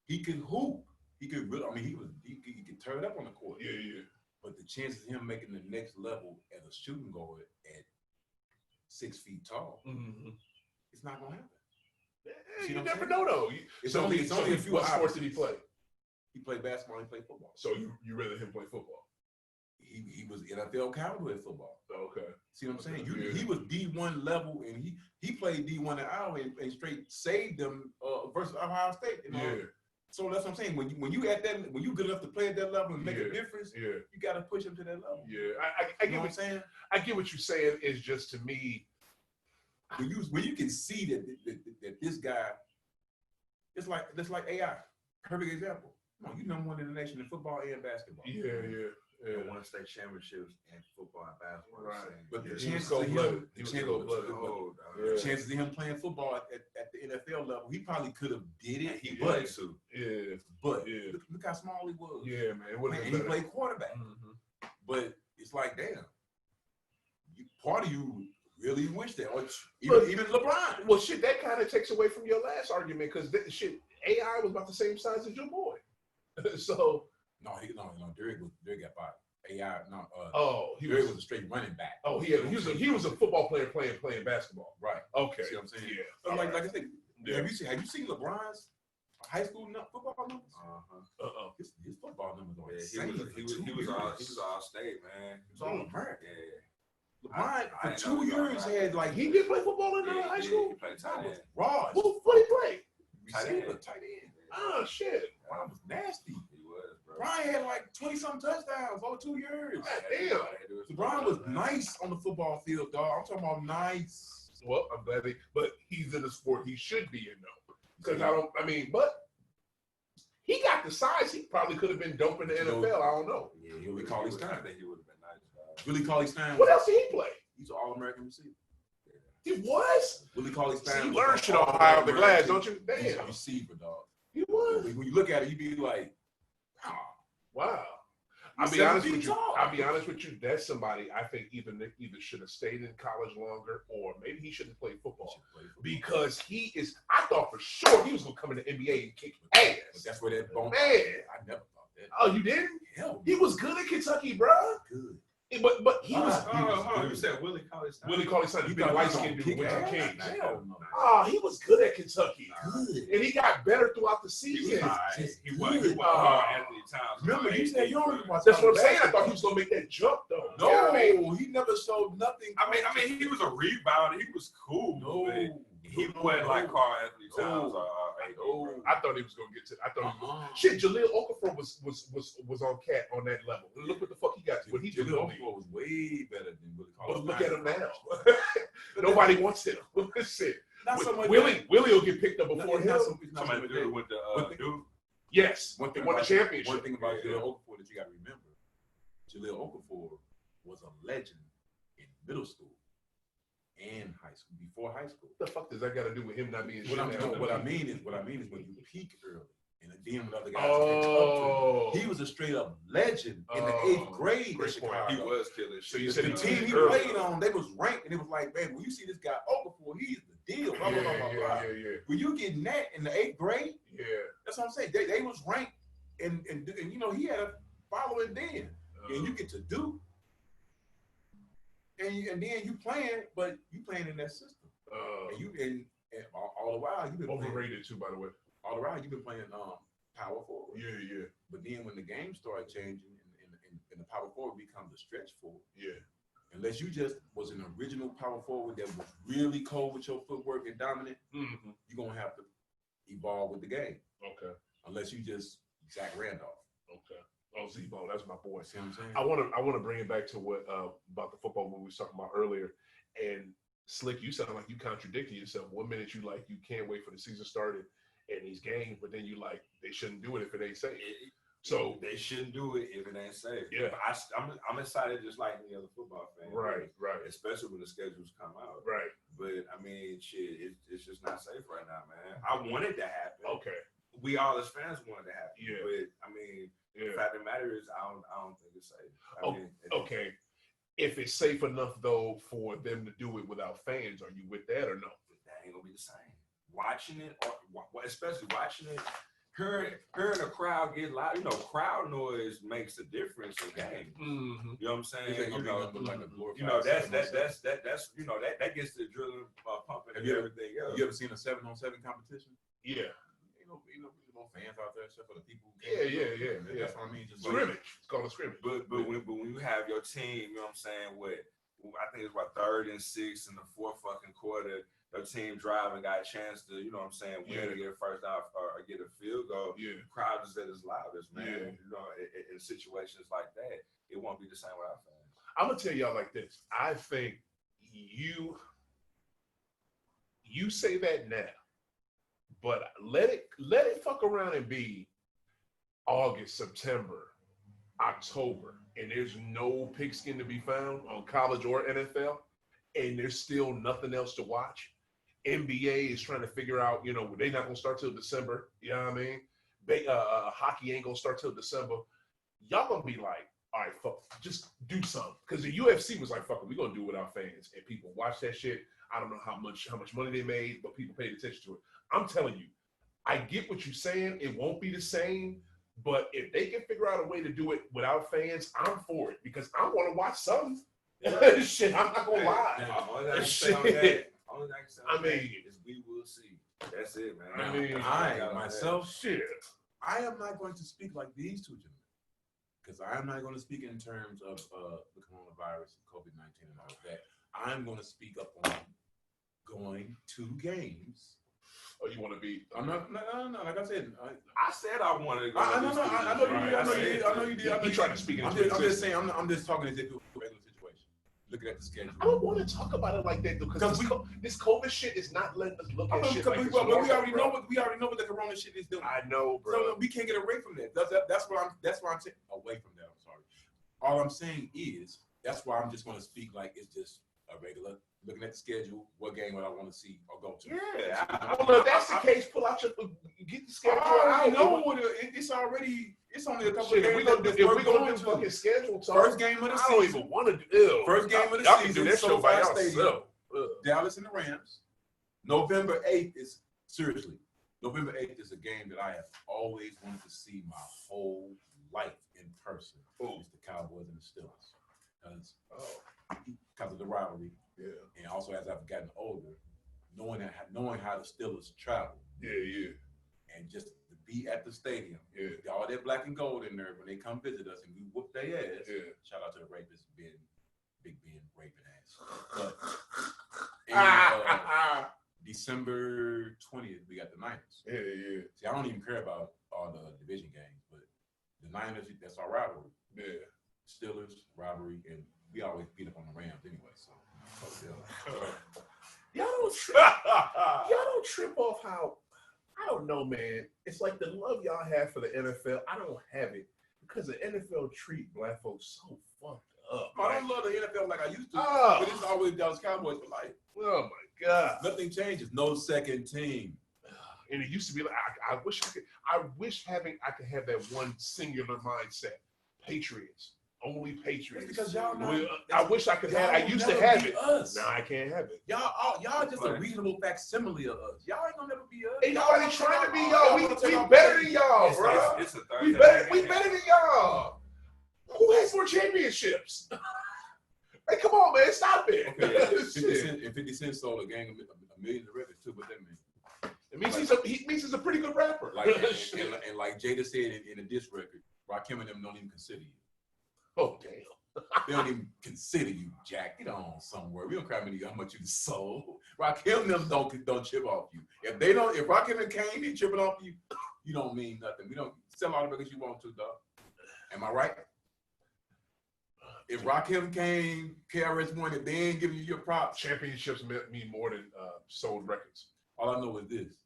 Speaker 2: he could hoop. He could really. I mean, he could turn up on the court.
Speaker 1: Yeah.
Speaker 2: But the chances of him making the next level as a shooting guard at 6 feet tall, it's not gonna happen.
Speaker 1: You never know though.
Speaker 2: It's only a few.
Speaker 1: What sports did he play?
Speaker 2: He played basketball. He played football.
Speaker 1: So you rather him play football?
Speaker 2: He was NFL caliber at football.
Speaker 1: Okay.
Speaker 2: See what I'm saying? He was D1 level, and he played D1 at Iowa and straight saved them versus Ohio State. So that's what I'm saying. When you at that, when you good enough to play at that level and make a difference, you got to push him to that level.
Speaker 1: Yeah, I get what I'm saying. I get what you're saying. Is just to me,
Speaker 2: when you can see that this guy, it's like AI. Perfect example. Come on, you number one in the nation in football and basketball.
Speaker 1: Yeah.
Speaker 3: Won state championships in football and basketball.
Speaker 2: Right. But the
Speaker 1: chances
Speaker 2: of him playing football at the NFL level, he probably could have did it.
Speaker 3: He wanted to.
Speaker 2: Yeah. But look how small he was.
Speaker 1: Yeah, man.
Speaker 2: And he played quarterback. But it's like, damn, part of you really wish that. Or even LeBron.
Speaker 1: Well, shit, that kind of takes away from your last argument because shit, AI was about the same size as your boy. So
Speaker 2: no, Derek got bought. AI, no.
Speaker 1: He
Speaker 2: Derek was a straight running back.
Speaker 1: Oh, he was a football player playing basketball.
Speaker 2: Right.
Speaker 1: Okay.
Speaker 2: See what I'm saying?
Speaker 1: Yeah.
Speaker 2: Like I said, have you seen LeBron's high school football numbers? His football numbers are insane.
Speaker 3: He was all state, man.
Speaker 2: He was all American.
Speaker 3: Yeah.
Speaker 2: LeBron for 2 years had like
Speaker 1: he did play football in high school.
Speaker 3: He played tight end.
Speaker 2: Raj.
Speaker 1: What he play?
Speaker 2: Receiver, tight end.
Speaker 1: Oh shit.
Speaker 2: LeBron was nasty.
Speaker 3: He was, bro.
Speaker 2: LeBron had like 20-something touchdowns over 2 years.
Speaker 1: God damn.
Speaker 2: LeBron was nice on the football field, dog. I'm talking about nice.
Speaker 1: Well, I'm glad but he's in a sport he should be in though. Because but he got the size. He probably could have been dope in the NFL. I don't know.
Speaker 2: Yeah, Willie Cauley-Stein.
Speaker 3: I think he would have been nice.
Speaker 2: Willie Cauley-Stein.
Speaker 1: What else did he play?
Speaker 2: He's an All-American receiver.
Speaker 1: He was?
Speaker 2: Willie Cauley-Stein.
Speaker 1: You learn shit off high on the glass, don't you? Damn.
Speaker 2: He's a receiver, dog.
Speaker 1: He was.
Speaker 2: When you look at it, you be like,
Speaker 1: wow. I'll be honest with you. That's somebody I think either should have stayed in college longer or maybe he shouldn't play football. Because I thought for sure he was going to come in the NBA and kick ass.
Speaker 2: But that's where that bone.
Speaker 1: Man.
Speaker 2: I never thought that.
Speaker 1: Oh, you didn't?
Speaker 2: Hell,
Speaker 1: he was good at Kentucky, bro.
Speaker 2: Good.
Speaker 1: But he was.
Speaker 3: You said Willie Cauley-Stein.
Speaker 1: Willie Cauley-Stein, you been light-skinned dude with the Kings.
Speaker 2: Hell no.
Speaker 1: Oh, he was good at Kentucky.
Speaker 2: Good.
Speaker 1: And he got better throughout the season.
Speaker 3: He was Anthony Towns.
Speaker 2: Remember, you said you don't watch.
Speaker 1: That's what I'm saying. I thought he was gonna make that jump though.
Speaker 2: No, he never showed nothing.
Speaker 3: I mean, he was a rebounder. He was cool. He wasn't like Carl Anthony Towns.
Speaker 1: I thought he was gonna get to. I thought shit. Jaleel Okafor was on cat on that level. Look what the fuck he got. What he did.
Speaker 2: Jaleel Okafor was way better than Willie Cauley-Stein.
Speaker 1: But look at him now. Nobody wants him. Shit.
Speaker 2: Not so much.
Speaker 1: Willie will get picked up before him.
Speaker 3: Somebody do it with the dude.
Speaker 1: Yes.
Speaker 2: One thing
Speaker 1: won the championship.
Speaker 2: One thing about Jaleel Okafor that you got to remember: Jaleel Okafor was a legend in middle school and high school. Before high school.
Speaker 1: What the fuck does that got to do with him not being?
Speaker 2: What I mean is when you peak early and then when other guys catch up to him. He was a straight up legend in the 8th grade.
Speaker 3: He was killing.
Speaker 1: So you said
Speaker 2: the team he played on, they was ranked, and it was like, man, when you see this guy Okafor, he's the deal.
Speaker 1: Yeah.
Speaker 2: When you getting that in the 8th grade, that's what I'm saying. They was ranked, and you know he had a following then, and you get to do. And then you playing, but you playing in that system. And all the while you've been
Speaker 1: overrated too, by the way.
Speaker 2: All the while you've been playing power forward.
Speaker 1: Yeah.
Speaker 2: But then when the game started changing and the power forward becomes a stretch forward.
Speaker 1: Yeah.
Speaker 2: Unless you just was an original power forward that was really cold with your footwork and dominant, you're gonna have to evolve with the game.
Speaker 1: Okay.
Speaker 2: Unless you just Zach Randolph.
Speaker 1: Okay. Oh, Z-Ball, that's my boy.
Speaker 2: See what I'm saying?
Speaker 1: I want to bring it back to what about the football movie we was talking about earlier. And Slick, you sound like you contradicted yourself. 1 minute you can't wait for the season started and these games, but then you they shouldn't do it if it ain't safe. So
Speaker 3: they shouldn't do it if it ain't safe.
Speaker 1: Yeah,
Speaker 3: but I'm excited just like any other football fan.
Speaker 1: Right.
Speaker 3: Especially when the schedules come out.
Speaker 1: Right.
Speaker 3: But I mean, shit, it's just not safe right now, man. I wanted to happen.
Speaker 1: Okay.
Speaker 3: We all as fans wanted to happen.
Speaker 1: Yeah.
Speaker 3: But I mean, the fact of the matter is, I don't think it's safe.
Speaker 1: Okay. If it's safe enough though for them to do it without fans, are you with that or no?
Speaker 3: That ain't gonna be the same. Watching it, especially watching it, hearing a crowd get loud. You know, crowd noise makes a difference in games.
Speaker 1: Mm-hmm.
Speaker 3: You know what I'm saying? That's you know that gets the adrenaline pumping and everything else.
Speaker 2: You ever seen a 7-on-7 competition?
Speaker 1: Yeah.
Speaker 2: No fans out there except for the people.
Speaker 1: Yeah.
Speaker 2: That's what I mean. Just
Speaker 1: scrimmage. It's called a scrimmage.
Speaker 3: But when you have your team, you know what I'm saying, I think it's 3rd and 6 in the 4th fucking quarter, your team driving got a chance to, you know what I'm saying, win or get a first down or get a field goal.
Speaker 1: Yeah.
Speaker 3: The crowd is at its loudest, man.
Speaker 1: Yeah.
Speaker 3: You know, in situations like that, it won't be the same without fans.
Speaker 1: I'm gonna tell y'all like this. I think you say that now. But let it fuck around and be August, September, October, and there's no pigskin to be found on college or NFL, and there's still nothing else to watch. NBA is trying to figure out, they're not gonna start till December. You know what I mean? Hockey ain't gonna start till December. Y'all gonna be like, all right, fuck, just do something. Because the UFC was like, fuck it, we're gonna do it with our fans, and people watch that shit. I don't know how much money they made, but people paid attention to it. I'm telling you, I get what you're saying. It won't be the same, but if they can figure out a way to do it without fans, I'm for it because I want to watch something. Shit, I'm not gonna lie.
Speaker 3: All I can say on that,
Speaker 1: I mean,
Speaker 3: is we will see. That's it, man.
Speaker 1: I mean,
Speaker 2: I myself,
Speaker 1: shit.
Speaker 2: I am not going to speak like these two gentlemen because I am not going to speak in terms of the coronavirus, COVID-19, and all of that. I'm going to speak up on going to games.
Speaker 1: Oh, you want to be?
Speaker 2: I'm not. No. Like I said,
Speaker 3: I said I wanted to go.
Speaker 2: I know you did.
Speaker 1: He tried to speak.
Speaker 2: I'm just saying. I'm just talking as if it was a regular situation. Looking at the schedule.
Speaker 1: I don't want to talk about it like that though, because this COVID shit is not letting us look at shit like this.
Speaker 2: We already know what the corona shit is doing.
Speaker 1: I know, bro.
Speaker 2: So we can't get away from that. That's why I'm saying away from that. I'm sorry. All I'm saying is that's why I'm just going to speak like it's just a regular. Looking at the schedule, what game would I want to see or go to?
Speaker 1: Yeah, I don't know if that's the case. Pull out your get the schedule.
Speaker 2: I know it's already. It's only a couple of games.
Speaker 1: If we're gonna do fucking schedule talk,
Speaker 2: first game of the season.
Speaker 1: I don't even want to do.
Speaker 2: First game of the
Speaker 1: y'all
Speaker 2: season.
Speaker 1: Can do that show by yourself.
Speaker 2: Dallas and the Rams. November 8th is seriously. November 8th is a game that I have always wanted to see my whole life in person. It's the Cowboys and the Steelers. Because of the rivalry.
Speaker 1: Yeah.
Speaker 2: And also as I've gotten older, knowing how the Steelers travel.
Speaker 1: Yeah.
Speaker 2: And just to be at the stadium.
Speaker 1: Yeah.
Speaker 2: All that black and gold in there when they come visit us and we whoop their ass. Yeah. Shout out to the rapist Big Ben raping ass. But December 20th, we got the Niners.
Speaker 1: Yeah.
Speaker 2: See, I don't even care about all the division games, but the Niners, that's our rivalry.
Speaker 1: Yeah.
Speaker 2: Steelers, rivalry, and we always beat up on the Rams anyway, so.
Speaker 1: Y'all don't trip off how, I don't know, man. It's like the love y'all have for the NFL. I don't have it because the NFL treat black folks so fucked up.
Speaker 2: I don't love the NFL like I used to, but it's always Dallas Cowboys for life.
Speaker 1: Oh my God.
Speaker 2: Nothing changes. No second team.
Speaker 1: And it used to be like I wish I could have that one singular mindset. Patriots. Only Patriots.
Speaker 2: That's because y'all know.
Speaker 1: I wish I could have. I used to have it.
Speaker 2: Us.
Speaker 1: Now I can't have it.
Speaker 2: Y'all just a reasonable facsimile of us. Y'all ain't gonna never be us.
Speaker 1: Ain't nobody trying to be y'all. We better than y'all, bro. We better than y'all. Who has more championships? Hey, come on, man, stop it.
Speaker 2: Okay, 50 Cent sold a gang of $1 million of records too. What that means?
Speaker 1: It means he's a pretty good rapper.
Speaker 2: And like Jada said in a diss record, Rakim and them don't even consider you.
Speaker 1: Oh damn.
Speaker 2: They don't even consider you, Jack. Get on somewhere. We don't care how much you sold. Rakim and them don't chip off you. If Rakim and Kane ain't chipping off you, you don't mean nothing. We don't sell all the records you want to, dog. Am I right? If Rakim Kane, KRS-One, if they ain't giving you your props,
Speaker 1: championships mean more than sold records.
Speaker 2: All I know is this: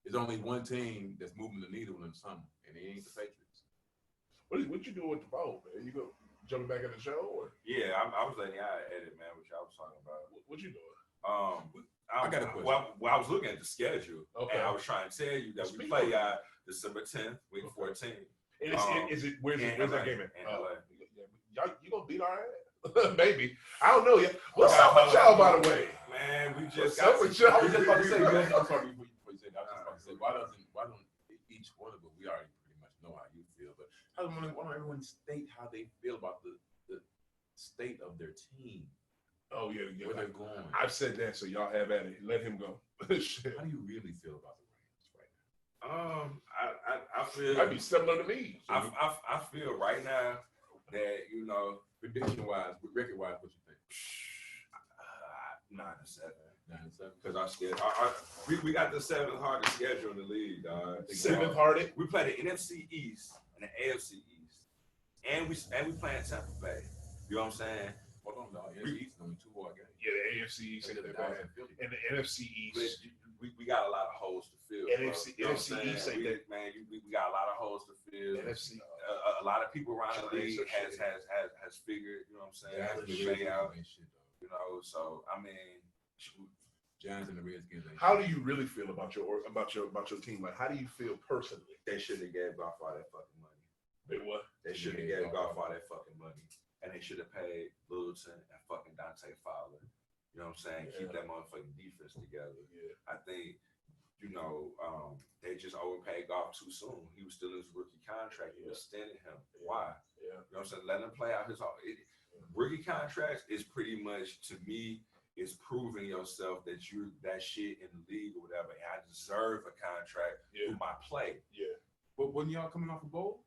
Speaker 2: there's only one team that's moving the needle in summer, and it ain't the Patriots.
Speaker 1: What you doing with the phone, man? You go jumping back in the show, or?
Speaker 3: Yeah, I was letting y'all edit, man, what y'all was talking about.
Speaker 1: What you doing?
Speaker 2: I got a question.
Speaker 3: Well, I was looking at the schedule,
Speaker 1: okay.
Speaker 3: And I was trying to tell you that we play December 10th, week 14.
Speaker 1: And where's that game at?
Speaker 3: In LA.
Speaker 1: Y'all, you gonna beat our ass? Maybe. I don't know yet. What's up with y'all, by the way?
Speaker 3: Man, we just
Speaker 1: got with y'all.
Speaker 2: I was just about to say, I'm sorry before you say that. I was just about to say, why don't each one of us, we already pretty much know how you feel, but why don't everyone state how they feel about the state of their team?
Speaker 1: Oh yeah.
Speaker 2: Where they're going.
Speaker 1: I've said that, so y'all have at it. Let him go.
Speaker 2: How do you really feel about the Rams right now?
Speaker 3: I feel
Speaker 1: I'd be similar to me.
Speaker 3: So I feel right now that, you know,
Speaker 2: prediction wise, record wise, what you think?
Speaker 3: 9-7.
Speaker 2: 9-7.
Speaker 3: Because our schedule, we got the 7th hardest schedule in the league, dog.
Speaker 1: 7th hardest.
Speaker 3: We play the NFC East and the AFC East, and we playing Tampa Bay. You know what I'm saying?
Speaker 2: Hold on, dog. NFC East is only 2 hard games.
Speaker 1: Yeah, the AFC East ain't that bad, and the NFC East.
Speaker 3: We got a lot of holes to fill.
Speaker 1: NFC East ain't that.
Speaker 3: Man, we got a lot of holes to fill.
Speaker 1: NFC.
Speaker 3: A lot of people around the league has figured. You know what I'm saying? Has been out. You know, so I mean,
Speaker 2: Giants and the Redskins.
Speaker 1: How do you really feel about your team? Like, how do you feel personally?
Speaker 3: They should have gave off all that fucking money.
Speaker 1: They what?
Speaker 3: They should have gave Goff all that fucking money, and they should have paid Littleton and fucking Dante Fowler. You know what I'm saying?
Speaker 1: Yeah.
Speaker 3: Keep that motherfucking defense together.
Speaker 1: Yeah.
Speaker 3: I think, they just overpaid Goff too soon. He was still in his rookie contract. You extended him.
Speaker 1: Yeah.
Speaker 3: Why?
Speaker 1: Yeah.
Speaker 3: You know what I'm saying? Let him play out his rookie contracts is pretty much, to me, is proving yourself that you're that shit in the league or whatever. And I deserve a contract through my play.
Speaker 1: Yeah.
Speaker 2: But when y'all coming off a bowl,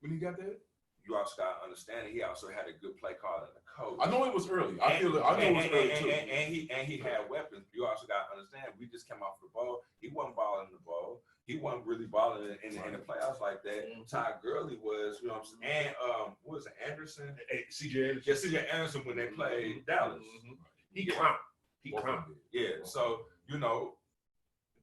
Speaker 2: when he got that,
Speaker 3: you also got to understand that he also had a good play call and a coach.
Speaker 2: I know it was early. I know it was early too.
Speaker 3: And he had weapons. You also got to understand, we just came off the bowl. He wasn't balling the ball. He wasn't really balling in the playoffs like that. Todd Gurley was, you know what I'm saying? And what was it, Anderson?
Speaker 1: CJ Anderson.
Speaker 3: Yeah, CJ Anderson when they played Dallas.
Speaker 1: He clowned.
Speaker 3: Yeah. So,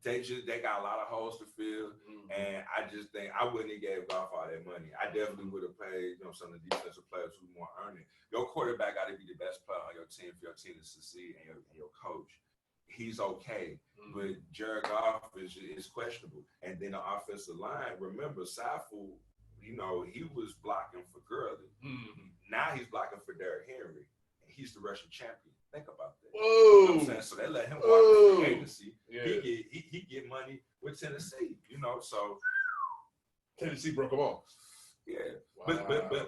Speaker 3: they got a lot of holes to fill. And I just think I wouldn't have gave Goff all that money. I definitely would have paid, some of the defensive players who more earning. Your quarterback got to be the best player on your team for your team to succeed, and your coach. He's okay, but Jared Goff is questionable. And then the offensive line, remember, Saffold, he was blocking for Gurley. Now he's blocking for Derrick Henry. And he's the Russian champion. Think about that.
Speaker 1: Whoa.
Speaker 3: You know what I'm saying? So they let him walk in the agency.
Speaker 1: Yeah.
Speaker 3: He get money with Tennessee, so
Speaker 1: Tennessee broke them off.
Speaker 3: Yeah.
Speaker 1: Wow.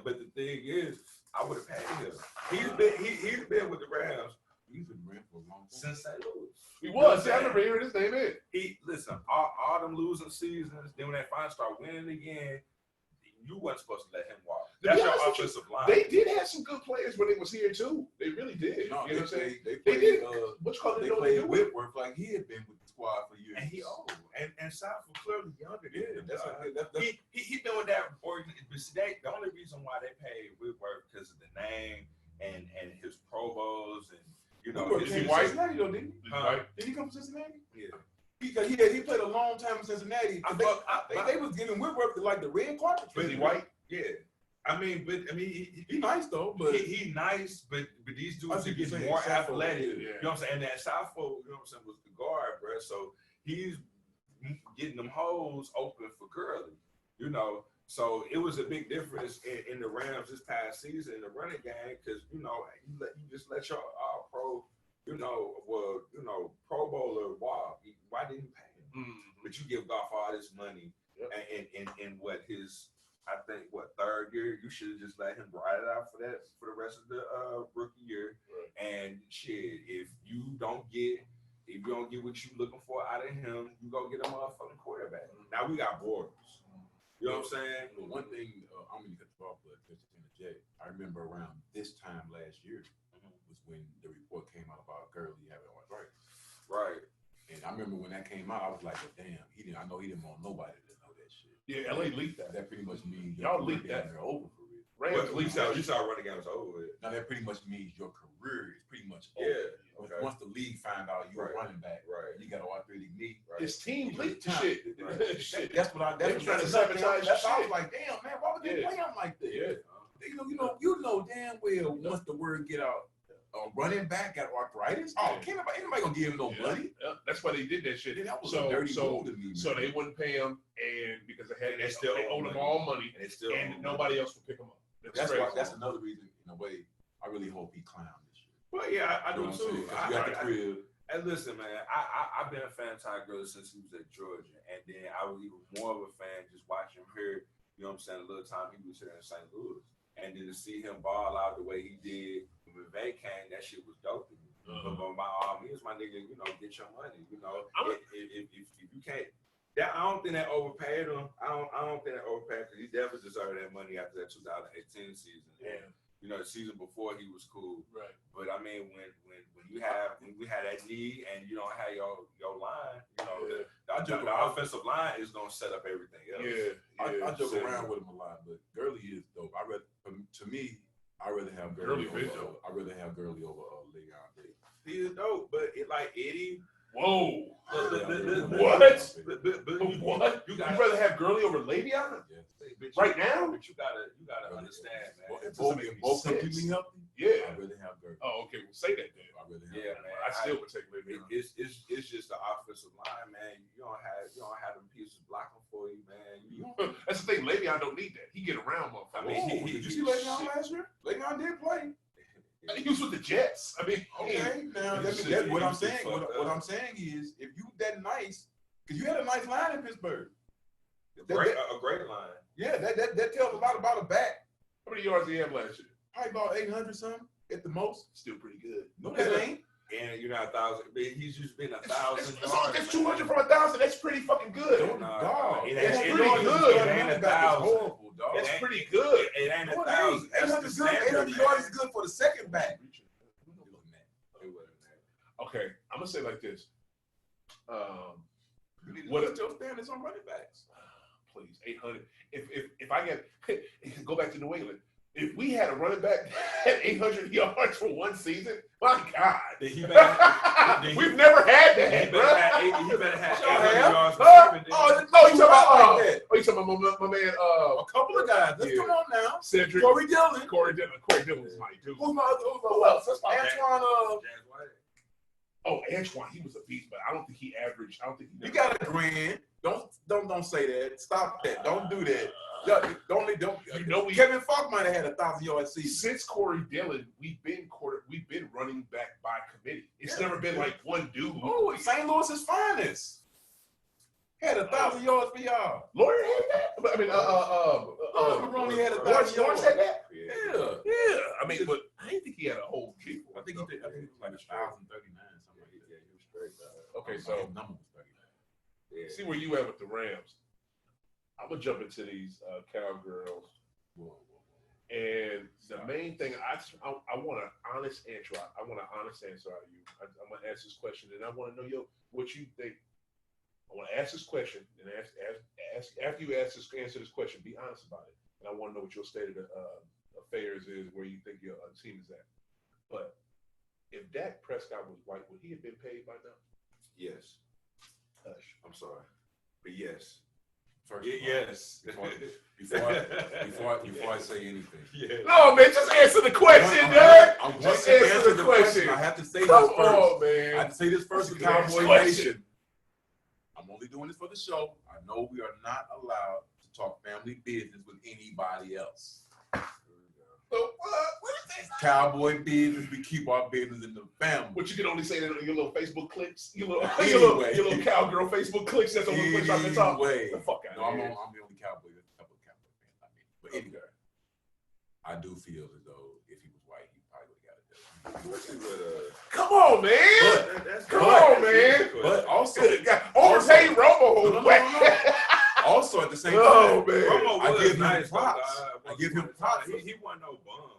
Speaker 3: But the thing is, I would have paid him. He's been with the Rams.
Speaker 2: He's been around for a long time.
Speaker 3: Since St. Louis.
Speaker 1: He was. See, I remember hearing his name in.
Speaker 3: Listen, all them losing seasons, then when they finally start winning again, you wasn't supposed to let him walk. That's your offensive line.
Speaker 1: They did have some good players when they was here too. They really did.
Speaker 2: No,
Speaker 1: you know what I'm saying?
Speaker 2: They
Speaker 1: did.
Speaker 2: They played Whitworth like he had been with the squad for years.
Speaker 3: And he old. And Saffold clearly younger than him.
Speaker 2: That's
Speaker 3: he been with that organization. The only reason why they paid Whitworth because of the name and his Pro Bowls and
Speaker 2: Whitworth came from Cincinnati though, didn't he? Did he come from Cincinnati?
Speaker 3: Yeah.
Speaker 2: He played a long time in Cincinnati. They was giving Whitworth like the red carpet.
Speaker 1: Is he white?
Speaker 3: Yeah. He
Speaker 2: nice though, but
Speaker 3: he nice, but these dudes are getting more
Speaker 2: Saffold,
Speaker 3: athletic.
Speaker 2: yeah.
Speaker 3: You know what I'm saying? And that Saffold, was the guard, bro. So he's getting them holes open for Gurley. So it was a big difference in the Rams this past season in the running game because you just let your pro, Pro Bowler walk. Why didn't you pay him? But you give Goff all this money and what his. I think third year you should have just let him ride it out for the rest of the rookie year. Right. And shit, if you don't get what you looking for out of him, you go get a motherfucking quarterback. Now we got borders. You know what I'm saying?
Speaker 2: Well, one thing I'm gonna cut you off, but just to interject, I remember around this time last year was when the report came out about Gurley having arthritis.
Speaker 3: Right.
Speaker 2: And I remember when that came out, I was like, well, damn, I know he didn't want nobody to know that shit.
Speaker 1: Yeah, LA leaked that.
Speaker 2: That pretty much means
Speaker 1: y'all leaked that.
Speaker 2: They're over for real.
Speaker 1: Rams
Speaker 3: you saw running game was over with.
Speaker 2: Now that pretty much means your career is pretty much over.
Speaker 3: Yeah. Okay.
Speaker 2: Once the league find out you're a running back,
Speaker 3: right?
Speaker 2: You got an arthritic knee.
Speaker 3: Right.
Speaker 1: His team leaked the shit.
Speaker 3: Right.
Speaker 1: Shit.
Speaker 2: That's what I. That's what
Speaker 1: trying to sabotage the shit.
Speaker 2: I was like, damn, man, why would they play him like that?
Speaker 1: Yeah.
Speaker 2: You know damn well once the word get out, running back got arthritis. Oh, can't anybody gonna give him no money?
Speaker 1: Yeah. That's why they did that shit.
Speaker 2: That was a dirty move to me,
Speaker 1: so they wouldn't pay him, and because they owed him all money, and nobody else would pick him up.
Speaker 2: That's another reason, in a way. I really hope he clowned this shit.
Speaker 3: Well, yeah, I do too.
Speaker 2: You got the crib.
Speaker 3: And listen, man, I've been a fan of Todd Gurley since he was at Georgia, and then I was even more of a fan just watching him here. You know what I'm saying? A little time he was here in St. Louis, and then to see him ball out the way he did when McVay came, that shit was dope to me. But by all means, my nigga, get your money. If you can't, I don't think that overpaid him. I don't think that overpaid because he definitely deserved that money after that 2018 season.
Speaker 1: Yeah.
Speaker 3: The season before he was cool.
Speaker 1: Right.
Speaker 3: But I mean, when we had that need and you don't have your line, the offensive line is gonna set up everything else.
Speaker 1: Yeah.
Speaker 2: I joke around with him a lot, but Gurley is dope. I'd rather have Gurley over Le'Veon Davis.
Speaker 3: He is dope, but Eddie.
Speaker 1: Whoa.
Speaker 3: What?
Speaker 1: What? You'd rather have Gurley over Le'Veon?
Speaker 2: Yeah.
Speaker 3: Right now? But you gotta understand, man.
Speaker 2: Both completely healthy.
Speaker 1: Yeah.
Speaker 2: I'd rather have Gurley.
Speaker 1: Oh, okay. Well, say that then.
Speaker 3: Man.
Speaker 1: I still would take Le'Veon.
Speaker 3: It's just the offensive line, man. You don't have them pieces blocking for you, man.
Speaker 1: That's the thing. Le'Veon don't need that. he get around motherfuckers.
Speaker 2: I mean, did you see Le'Veon last year? Le'Veon did play.
Speaker 1: He was with the Jets. I mean,
Speaker 2: Okay, now that's what I'm saying. What I'm saying is, if you that nice, because you had a nice line in Pittsburgh.
Speaker 3: A great line.
Speaker 2: Yeah, that tells a lot about a back.
Speaker 1: how many yards did he have last year?
Speaker 2: Probably about 800 something at the most.
Speaker 1: Still pretty good.
Speaker 2: No, that ain't.
Speaker 3: And you're not 1,000. He's just been 1,000 yards.
Speaker 1: It's 200 from 1,000. That's pretty fucking good.
Speaker 2: Dog.
Speaker 1: That's
Speaker 3: It
Speaker 1: pretty
Speaker 3: ain't
Speaker 1: good.
Speaker 3: It ain't 1,000.
Speaker 2: Horrible, dog.
Speaker 1: That's pretty good.
Speaker 3: It ain't
Speaker 2: No,
Speaker 3: 1,000. That's the
Speaker 2: 800
Speaker 3: standard.
Speaker 2: yards is good for the second back.
Speaker 1: Okay, I'm gonna say it like this.
Speaker 2: What are your standards on running backs?
Speaker 1: Please, 800. If I get go back to New England, if we had a running back at 800 yards for one season, my God, we've never had that.
Speaker 3: He better have 800 yards.
Speaker 1: You talking about my man?
Speaker 2: A couple of guys. Let's come on now.
Speaker 1: Cedric,
Speaker 2: Corey Dillon.
Speaker 1: Corey Dillon's my dude.
Speaker 2: Who else? That's Antoine.
Speaker 1: Oh, Antoine, he was a beast, but I don't think he averaged. I don't think
Speaker 2: You got a grand. Don't say that. Stop that. Don't do that. Don't. Kevin Falk might have had 1,000 yard season.
Speaker 1: Since Corey Dillon, we've been running back by committee. It's never been like one dude.
Speaker 2: Oh, St. Louis's finest had 1,000 yards for y'all.
Speaker 1: Lawyer had that. I mean,
Speaker 2: Maroney had 1,000
Speaker 1: Lawrence
Speaker 2: yards.
Speaker 1: had that.
Speaker 2: Yeah.
Speaker 1: I mean, but I didn't think he had a whole G.
Speaker 2: I think he did. I think it was like 1,039. Something like that. Yeah, he was straight.
Speaker 1: Okay, so
Speaker 2: his number was 39.
Speaker 3: Yeah.
Speaker 1: see where you at with the Rams. I'm gonna jump into these Cowgirls. And the main thing I want an honest answer. I want an honest answer out of you. I'm gonna ask this question, and I want to know what you think. I want to ask this question, and ask after you answer this question, be honest about it. And I want to know what your state of the affairs is, where you think your team is at. But if Dak Prescott was white, would he have been paid by now?
Speaker 3: Yes.
Speaker 1: Hush.
Speaker 3: I'm sorry, but yes.
Speaker 2: Yes. Before I say anything.
Speaker 3: Yeah.
Speaker 1: No, man, just answer the question, Doug.
Speaker 2: Just
Speaker 1: answer the question.
Speaker 2: I have to say
Speaker 1: Come
Speaker 2: this first.
Speaker 1: on, man.
Speaker 2: I have to say this first with
Speaker 1: That's a
Speaker 2: Cowboy
Speaker 1: good
Speaker 2: Nation. I'm only doing this for the show. I know we are not allowed to talk family business with anybody else.
Speaker 1: What is this?
Speaker 2: Cowboy business, we keep our business in the family.
Speaker 1: But you can only say that on your little Facebook clips, your little cowgirl Facebook clips. That's the only place I can talk. The fuck out
Speaker 2: No,
Speaker 1: of
Speaker 2: I'm
Speaker 1: here.
Speaker 2: the only Cowboy. There's a couple of Cowboy fans. But anyway, I do feel as though if he was white, he probably would have got it.
Speaker 1: Come on, man. Come on, man.
Speaker 2: But also,
Speaker 1: overpaid Romo.
Speaker 2: No. Also, at the same time,
Speaker 3: Romo
Speaker 2: I give him
Speaker 3: nice,
Speaker 2: props. I give him props.
Speaker 3: He wasn't no bum.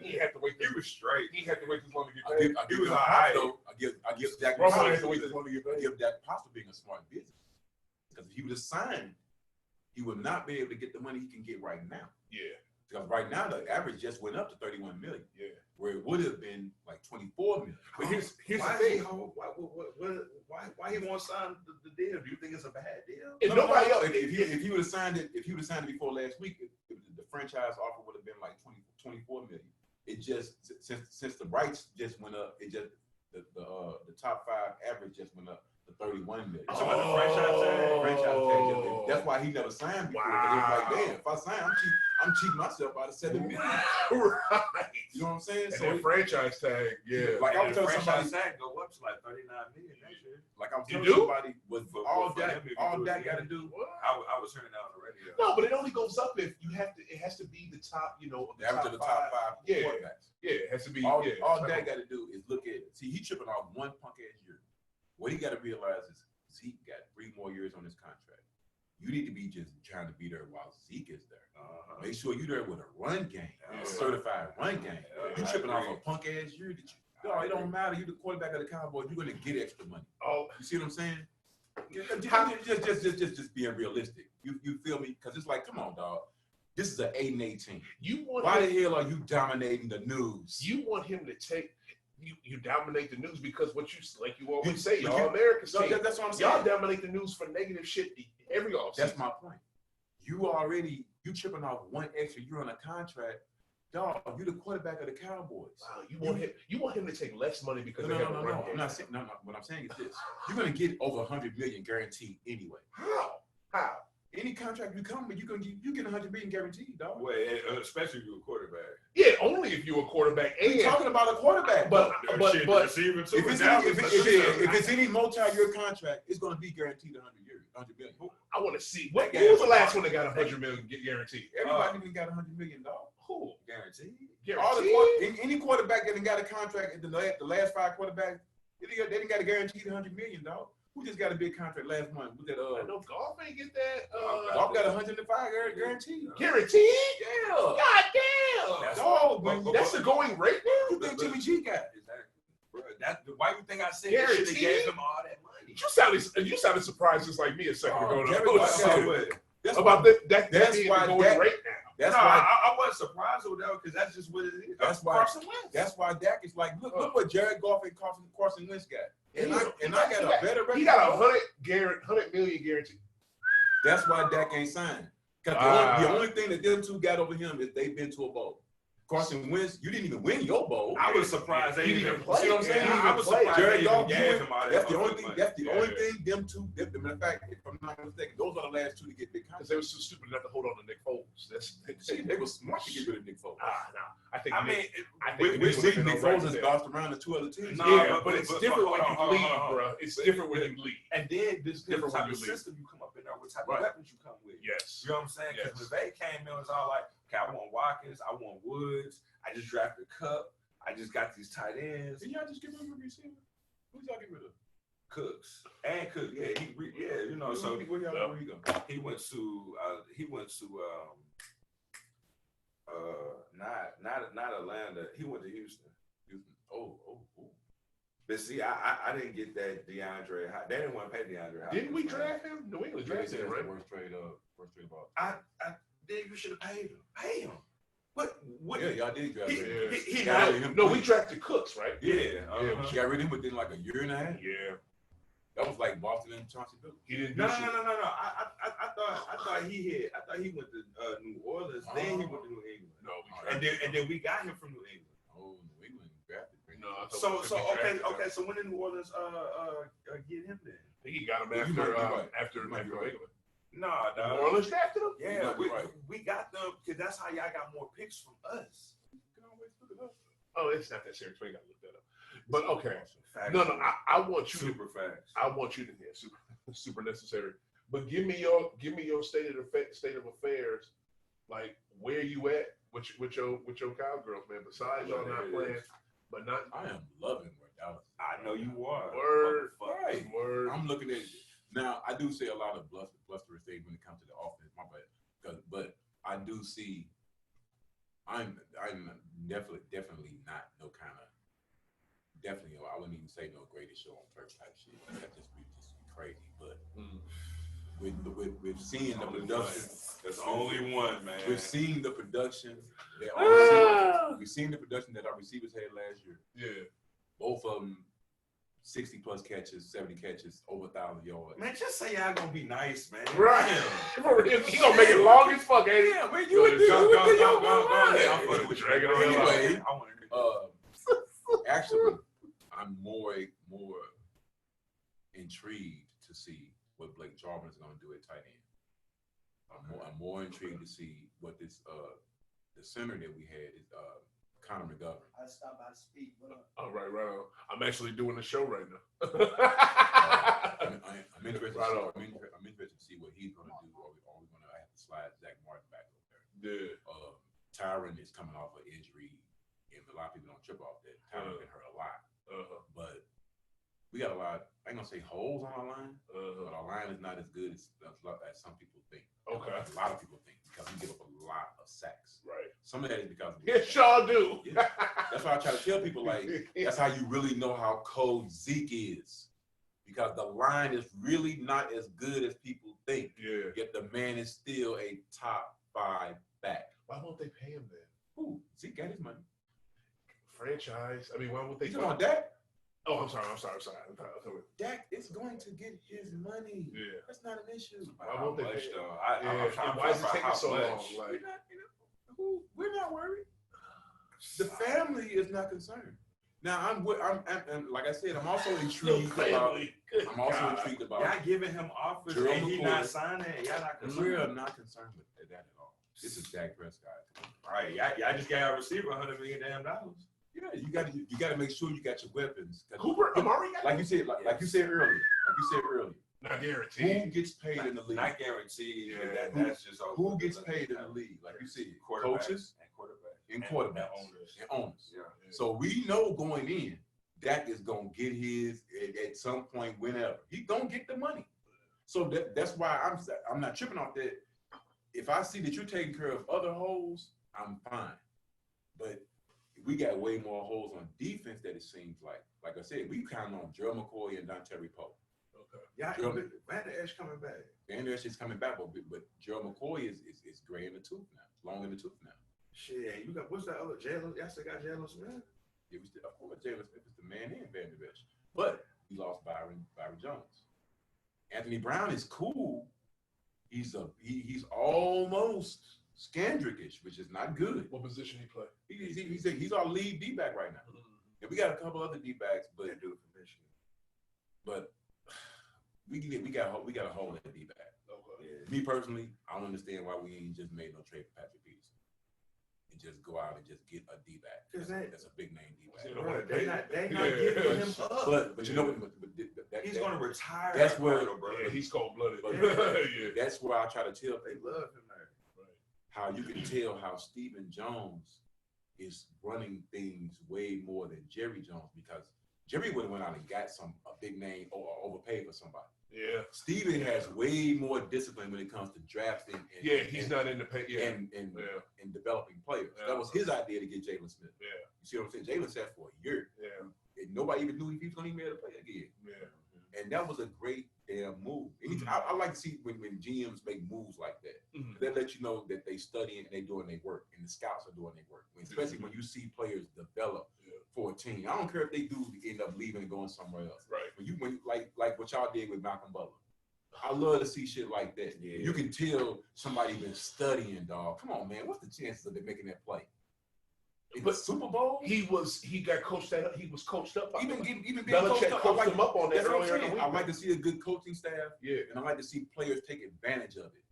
Speaker 1: He had to wait.
Speaker 3: He was straight.
Speaker 1: He had to wait this long to get paid.
Speaker 2: I give
Speaker 3: was
Speaker 2: him
Speaker 3: all
Speaker 2: props,
Speaker 3: right.
Speaker 2: though. I give Dak
Speaker 1: Romo
Speaker 2: props.
Speaker 1: had to wait this long to get
Speaker 2: I
Speaker 1: paid.
Speaker 2: give Dak props for being a smart business. Because if he would have signed, he would not be able to get the money he can get right now.
Speaker 1: Yeah.
Speaker 2: Because right now the average just went up to 31 million.
Speaker 1: Yeah.
Speaker 2: Where it would have been like 24 million.
Speaker 1: But here's
Speaker 3: Why
Speaker 1: the thing.
Speaker 3: Why he won't sign the deal? Do you think it's a bad deal?
Speaker 1: If nobody else,
Speaker 2: If he would have signed it, before last week, the franchise offer would have been like 24 million. It just since the rights just went up, it just the top 5 average just went up to 31 million.
Speaker 3: So about the franchise tag.
Speaker 2: That's why he never signed before. Because he was like, damn, if I sign, I'm cheating myself out of $7 million.
Speaker 1: Right.
Speaker 2: You know what I'm saying?
Speaker 1: And then franchise tag, yeah.
Speaker 2: Like I was
Speaker 3: The
Speaker 2: telling somebody,
Speaker 3: franchise tag go up to like 39 million next year.
Speaker 2: like I was
Speaker 1: You
Speaker 2: telling
Speaker 1: do?
Speaker 2: somebody, with
Speaker 3: For
Speaker 2: all
Speaker 3: him,
Speaker 2: that
Speaker 3: if you
Speaker 2: all
Speaker 3: do it
Speaker 2: that
Speaker 3: again.
Speaker 2: got to do.
Speaker 3: I was hearing that on the radio.
Speaker 1: No, but it only goes up if you have to. It has to be the top.
Speaker 2: The average of the top 5
Speaker 1: Yeah.
Speaker 2: quarterbacks.
Speaker 1: Yeah, it has to be.
Speaker 2: All
Speaker 1: yeah.
Speaker 2: Dak got to do is look at. See, he tripping off one punk ass year. What he got to realize is Zeke got 3 more years on his contract. You need to be just trying to be there while Zeke is there. Make sure you're there with a run game, a certified run game. You tripping off a punk ass year that you. No, it don't matter. You the quarterback of the Cowboys. You're gonna get extra money.
Speaker 1: Oh,
Speaker 2: You see what I'm saying? Just being realistic. You feel me? Because it's like, come on, dog. This is an 8-8 team. Why the hell are you dominating the news?
Speaker 1: You want him to take. You dominate the news because like you always say,
Speaker 2: but
Speaker 1: y'all
Speaker 2: you-
Speaker 1: Americans.
Speaker 2: So that's what I'm saying.
Speaker 1: Y'all dominate the news for negative shit every offseason.
Speaker 2: That's my point. You tripping off one extra year on a contract, dog. You the quarterback of the Cowboys.
Speaker 1: Wow, you want him to take less money because
Speaker 2: No.
Speaker 1: they have a run game.
Speaker 2: I'm not saying no. What I'm saying is this: you're gonna get over $100 million guaranteed anyway.
Speaker 1: How?
Speaker 2: any contract you come with, you get 100 million guaranteed, dog.
Speaker 3: Well, especially if you're a quarterback.
Speaker 1: Yeah, only if you're a quarterback.
Speaker 2: We're talking about a quarterback,
Speaker 1: but
Speaker 3: receiver too.
Speaker 2: If it's any multi-year contract, it's going to be guaranteed 100 million.
Speaker 1: I want to see who was the last one that got 100 million guaranteed.
Speaker 2: Everybody even got 100 million, dog.
Speaker 1: Who?
Speaker 3: Guaranteed.
Speaker 2: Any quarterback that got a contract, the last 5 quarterbacks, they didn't got a guaranteed 100 million, dog. Who just got a big contract last month? With that,
Speaker 1: I know golf ain't get that.
Speaker 2: Golf got 105 guaranteed.
Speaker 1: Guaranteed?
Speaker 2: Yeah.
Speaker 1: God damn. That's the going rate now?
Speaker 2: You think Jimmy G got?
Speaker 3: Why you think I said
Speaker 1: Guaranteed?
Speaker 3: they gave him all that money?
Speaker 1: You sounded surprised just like me a second ago.
Speaker 2: That's
Speaker 1: about
Speaker 2: why,
Speaker 1: that being the going rate now.
Speaker 2: That's why
Speaker 3: I wasn't surprised with that because that's just what it is.
Speaker 2: That's why Carson Wentz. That's why Dak is like, look what Jared Goff and Carson Wentz got. And I got a better record.
Speaker 1: He got 100 million guaranteed.
Speaker 2: That's why Dak ain't signed. Because the only thing that them two got over him is they've been to a bowl. Carson Wentz, you didn't even win your bowl.
Speaker 3: I was surprised they didn't even play.
Speaker 2: See what I'm saying?
Speaker 3: I was surprised
Speaker 2: Jared
Speaker 3: they
Speaker 2: Goff,
Speaker 3: even gave him all that.
Speaker 2: That's the only thing. That's the only thing them two. Matter of fact, if I'm not mistaken, those are the last two to get big
Speaker 1: Because
Speaker 2: contracts.
Speaker 1: they were so stupid enough to hold on to Nick Foles.
Speaker 2: They were smart to get rid of Nick Foles.
Speaker 1: I think
Speaker 2: we've seen Nick Foles has bounced around the 2 other teams.
Speaker 1: But it's different when you leave, bro. It's different when you leave.
Speaker 3: And then this
Speaker 1: different
Speaker 3: type
Speaker 1: when
Speaker 3: of
Speaker 1: you leave.
Speaker 3: system you come up in there, what type of weapons you come with.
Speaker 1: Yes.
Speaker 3: You know what I'm saying? Because McVay came in and was all like, okay, I want Watkins, I want Woods, I just drafted Cup, I just got these tight ends.
Speaker 2: Did y'all just get rid of a receiver? Who y'all get rid of?
Speaker 3: Cooks. And Cook, you know, so
Speaker 2: where he go?
Speaker 3: He went to not Atlanta. He went to Houston.
Speaker 2: Oh.
Speaker 3: But see, I didn't get that DeAndre. They didn't want to pay DeAndre.
Speaker 1: Didn't we draft him? New England drafted him, right?
Speaker 2: Worst trade ball.
Speaker 3: I think you should have paid him. Pay him. What?
Speaker 2: Yeah, y'all did draft him.
Speaker 1: No, we drafted Cooks, right?
Speaker 3: Yeah.
Speaker 2: We got rid of him within like a year and a half.
Speaker 1: Yeah.
Speaker 2: That was like Boston and Chauncey Billups.
Speaker 1: He didn't.
Speaker 3: No. I thought he went to New Orleans. Then he went to New England.
Speaker 1: No,
Speaker 3: and then we got him from New England.
Speaker 2: Oh, New England drafted him.
Speaker 1: No,
Speaker 3: so okay. So when did New Orleans get him then?
Speaker 1: I think he got him after New England.
Speaker 3: Nah, dog.
Speaker 1: New Orleans drafted him.
Speaker 3: Yeah, we got them because that's how y'all got more picks from us.
Speaker 2: You can always look it up.
Speaker 1: Oh, it's not that serious. We ain't gotta look that up. But okay. No. I want you
Speaker 3: super fast.
Speaker 1: I want you to super necessary. But give me your state of affairs, like where you at with your Cowgirls, man. Besides y'all not playing, but not.
Speaker 2: I am loving what Dallas.
Speaker 3: I know you are.
Speaker 1: Word.
Speaker 2: I'm looking at it. Now I do say a lot of blusterous things when it comes to the offense, my bad. But I do see. I'm definitely not no kind of. Definitely, I wouldn't even say no greatest show on turf type shit. That just be crazy. But we've seen the production.
Speaker 3: That's the only one, man.
Speaker 2: We've seen the production that our receivers had last year.
Speaker 1: Yeah,
Speaker 2: both of them 60 plus catches, 70 catches, over 1,000 yards.
Speaker 3: Man, just say y'all gonna be nice, man.
Speaker 1: Right. He gonna make it long as fuck, ain't he?
Speaker 2: Yeah, man, you would do.
Speaker 3: Go ahead. I'm fucking with you.
Speaker 2: Anyway, actually, I'm more intrigued to see what Blake Jarwin is going to do at tight end. I'm more intrigued to see what this the center that we had is Connor McGovern.
Speaker 4: I stopped by to speak.
Speaker 1: All right, right on. I'm actually doing the show right now.
Speaker 2: I'm interested. I'm interested to see what he's going to do. Are we going to have to slide Zach Martin back over there?
Speaker 1: Yeah.
Speaker 2: Tyron is coming off an injury, and a lot of people don't trip off that. Tyron been hurt a lot. But we got a lot, I ain't gonna say holes on our line, but our line is not as good as some people think.
Speaker 1: Okay.
Speaker 2: A lot of people think because we give up a lot of sacks.
Speaker 1: Right.
Speaker 2: Some of that is because
Speaker 1: yes, y'all do.
Speaker 2: Yeah. That's why I try to tell people, like, that's how you really know how cold Zeke is. Because the line is really not as good as people think.
Speaker 1: Yeah.
Speaker 2: Yet the man is still a top 5 back.
Speaker 1: Why won't they pay him then?
Speaker 2: Ooh, Zeke got his money.
Speaker 1: Franchise. I mean, why won't they?
Speaker 2: You on Dak?
Speaker 1: Oh, I'm sorry.
Speaker 2: Dak is going to get his money.
Speaker 1: Yeah.
Speaker 2: That's not an issue.
Speaker 1: Why won't they pay him?
Speaker 3: Why
Speaker 1: is it taking so long?
Speaker 2: Like, we're not worried. The family is not concerned. Now I'm like I said, I'm also intrigued about. I'm also intrigued about.
Speaker 3: Y'all giving him offers
Speaker 2: Gerald
Speaker 3: and he
Speaker 2: McCoy.
Speaker 3: not signing. Y'all not concerned.
Speaker 2: We're not concerned with that at all. This is Dak Prescott.
Speaker 3: All right, y'all just got a receiver $100 million damn dollars.
Speaker 2: Yeah, you got to make sure you got your weapons.
Speaker 1: Cooper Amari,
Speaker 2: like you said earlier.
Speaker 1: not guaranteed.
Speaker 2: Who gets paid in the league?
Speaker 3: Not guaranteed.
Speaker 1: Yeah.
Speaker 3: That's just
Speaker 2: Who gets paid in the league? Like you said, coaches
Speaker 3: and
Speaker 2: quarterbacks
Speaker 3: and
Speaker 2: owners.
Speaker 3: Yeah.
Speaker 2: So we know going in, Dak is gonna get his at some point whenever he gonna get the money. So that's why I'm not tripping off that. If I see that you're taking care of other holes, I'm fine. But we got way more holes on defense that it seems like. Like I said, we count on Gerald McCoy and Dontari Poe.
Speaker 3: Okay. Yeah, Van Der Esch coming back.
Speaker 2: Van Der Esch is coming back, but Gerald McCoy is gray in the tooth now, long in the tooth now.
Speaker 3: Shit, you got what's that other Jalen? Y'all still got Jalen Smith?
Speaker 2: Yeah, we still, of course, Jalen Smith is the man in Van Der Esch, but we lost Byron Jones. Anthony Brown is cool. He's almost Scandrickish, which is not good.
Speaker 1: What position he play?
Speaker 2: He's our lead D-back right now. Mm-hmm. And we got a couple other D-backs, but
Speaker 3: do it for Michigan.
Speaker 2: But we got a hole in the D-back.
Speaker 1: Okay.
Speaker 2: Yeah. Me personally, I don't understand why we ain't just made no trade for Patrick Peterson and just go out and just get a D-back. That's a big name D-back.
Speaker 3: They not giving him up.
Speaker 2: But you know what?
Speaker 3: He's going to retire.
Speaker 2: That's where
Speaker 1: he's cold-blooded.
Speaker 2: Yeah. That's where I try to tell
Speaker 3: they
Speaker 2: people
Speaker 3: love him there.
Speaker 1: Right.
Speaker 2: How you can tell how Stephen Jones is running things way more than Jerry Jones, because Jerry would have went out and got a big name or overpaid for somebody.
Speaker 1: Yeah.
Speaker 2: Steven has way more discipline when it comes to drafting.
Speaker 1: He's not in the pay. Yeah.
Speaker 2: And developing players.
Speaker 1: Yeah.
Speaker 2: That was his idea to get Jalen Smith.
Speaker 1: Yeah.
Speaker 2: You see what I'm saying? Jalen sat for a year.
Speaker 1: Yeah.
Speaker 2: And nobody even knew if he was going to be able to play again.
Speaker 1: Yeah.
Speaker 2: And that was a great damn move. I like to see when GMs make moves like that.
Speaker 1: Mm-hmm.
Speaker 2: They let you know that they studying and they doing their work, and the scouts are doing their work. Especially when you see players develop for a team. I don't care if they do end up leaving and going somewhere else.
Speaker 1: Right.
Speaker 2: When like what y'all did with Malcolm Butler. I love to see shit like that. Yeah. You can tell somebody been studying, dog. Come on, man. What's the chances of them making that play? But Super Bowl, he got coached up. He was coached up. Even being
Speaker 1: Belichick coached him up on that earlier in the week.
Speaker 2: I like to see a good coaching staff.
Speaker 1: Yeah,
Speaker 2: and I like to see players take advantage of it.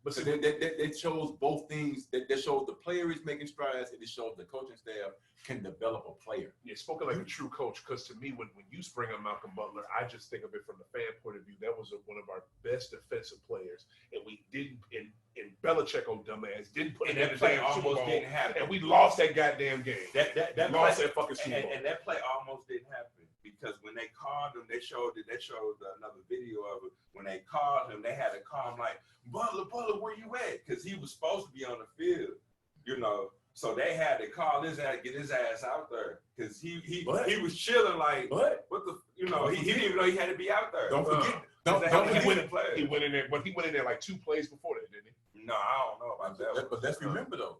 Speaker 1: But
Speaker 2: so that shows both things. That shows the player is making strides, and it shows the coaching staff can develop a player.
Speaker 1: Yeah, spoken like a true coach. Because to me, when you bring up Malcolm Butler, I just think of it from the fan point of view. That was one of our best defensive players, and we didn't. And Belichick, old dumbass, didn't put
Speaker 3: and
Speaker 1: in
Speaker 3: that play almost didn't happen,
Speaker 1: and we lost that goddamn game.
Speaker 3: That
Speaker 1: lost that fucking Super Bowl.
Speaker 3: And that play almost didn't happen because when they called him, they showed another video of it. When they called him, they had to call him like, Butler, where you at? Because he was supposed to be on the field, you know. So they had to call his ass, get his ass out there, because he was chilling like, what the, you know, he didn't even know he had to be out there.
Speaker 2: Don't forget.
Speaker 1: He went in there, but he went in there like 2 plays before that, didn't he?
Speaker 3: No, I don't know about that.
Speaker 2: But let's remember though,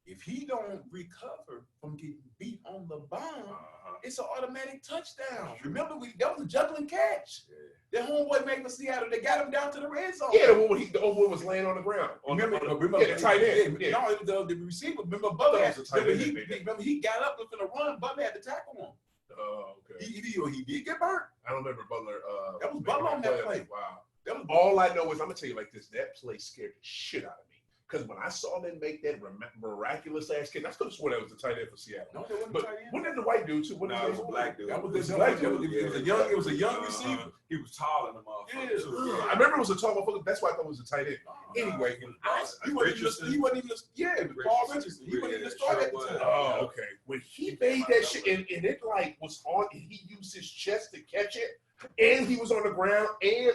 Speaker 2: if he don't recover from getting beat on the bomb, it's an automatic touchdown. Remember, that was a juggling catch. Yeah. That homeboy made for Seattle. They got him down to the red zone.
Speaker 1: Yeah, the old one was laying on the ground.
Speaker 2: Remember,
Speaker 1: the tight end.
Speaker 2: Yeah. No, the receiver. Remember, Butler. Remember, he got up and finna run. Butler had to tackle him.
Speaker 1: Oh, okay.
Speaker 2: He did get burnt.
Speaker 1: I don't remember Butler.
Speaker 2: That was Butler on that play.
Speaker 1: Wow. That was all I know is I'm gonna tell you like this. That play scared the shit out of me. Because when I saw them make that miraculous ass kick, I could have sworn that was the tight end for Seattle.
Speaker 2: No, that wasn't
Speaker 1: but
Speaker 2: tight end.
Speaker 1: Wasn't it the white dude too?
Speaker 3: No, it was a black dude.
Speaker 2: That was the black dude. It was a young receiver.
Speaker 3: He was tall in the motherfucker.
Speaker 1: Yeah. I remember it was a tall motherfucker. That's why I thought it was a tight end. Anyway,
Speaker 2: he wasn't even. Yeah, Paul Richardson. He wasn't even started at the time.
Speaker 1: Oh, okay. When he made that shit, and it like was on, and he used his chest to catch it. And he was on the ground, and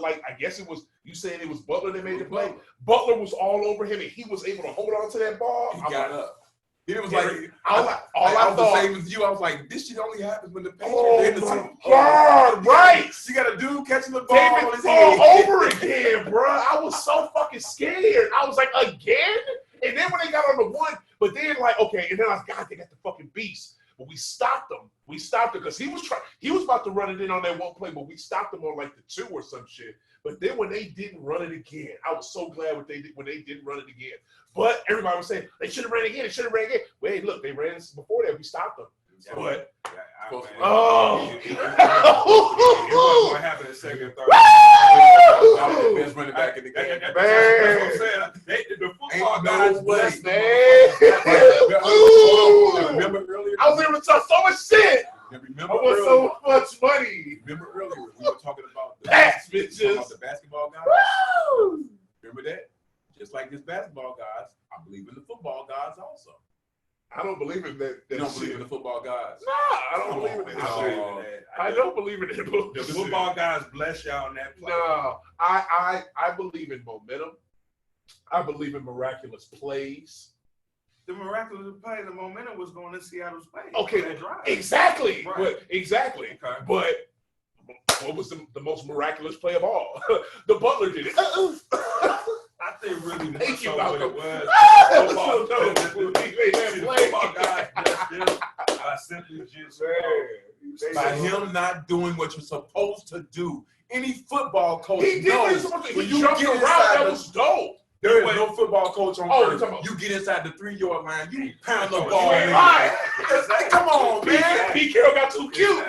Speaker 1: I guess it was, you saying it was Butler that made the play. Butler was all over him, and he was able to hold on to that ball.
Speaker 2: He got up. It was
Speaker 1: I was
Speaker 2: the same as you. I was like, this shit only happens when the
Speaker 1: Patriots right.
Speaker 2: You got a dude catching the ball
Speaker 1: David
Speaker 2: on his
Speaker 1: fall
Speaker 2: head.
Speaker 1: over again, bro. I was so fucking scared. I was like, again? And then when they got on the one, but then okay, and then I was God, they got the fucking beast. But we stopped him. Because he was about to run it in on that one play, but we stopped him on like the 2 or some shit. But then when they didn't run it again, I was so glad when they didn't run it again. But everybody was saying they should have ran again. Wait, look, they ran before that. We stopped them. But
Speaker 3: oh, it wasn't what happened in second, third.
Speaker 2: Best running back in the game.
Speaker 3: That's what I'm saying. The football guys blessed
Speaker 1: man.
Speaker 2: Remember earlier?
Speaker 1: I was able to talk so much shit.
Speaker 2: Remember
Speaker 1: I want so much money.
Speaker 2: Remember earlier we were talking about the
Speaker 1: Pass, bitches.
Speaker 2: about the basketball guys. Remember that? Just like this basketball guys, I believe in the football guys also.
Speaker 1: I don't believe in that.
Speaker 2: You don't believe in the football guys?
Speaker 1: Nah, I don't believe in that. I don't believe in it.
Speaker 3: The football guys bless y'all on that play.
Speaker 1: No, I believe in momentum. I believe in miraculous plays.
Speaker 3: The miraculous play, the momentum was going to Seattle's play.
Speaker 1: Okay, exactly.
Speaker 3: Right.
Speaker 1: But, exactly.
Speaker 3: Okay.
Speaker 1: But what was the most miraculous play of all? The Butler did it.
Speaker 3: I think really more
Speaker 1: Thank you,
Speaker 3: so what
Speaker 1: Malcolm.
Speaker 3: it was.
Speaker 1: The
Speaker 3: Football guys blessed them. I simply just
Speaker 2: By him not doing what you're supposed to do. Any football coach
Speaker 1: he did what he was
Speaker 2: knows
Speaker 1: supposed to.
Speaker 2: when
Speaker 1: He
Speaker 2: you
Speaker 1: jumped
Speaker 2: get
Speaker 1: around.
Speaker 2: inside
Speaker 1: That
Speaker 2: the,
Speaker 1: was dope.
Speaker 2: there is no football coach on
Speaker 1: Oh,
Speaker 2: earth. You get inside the 3-yard line, you pound the
Speaker 3: You
Speaker 2: ball.
Speaker 1: ain't lying.
Speaker 2: Come on, man.
Speaker 1: Pete Carroll got too cute.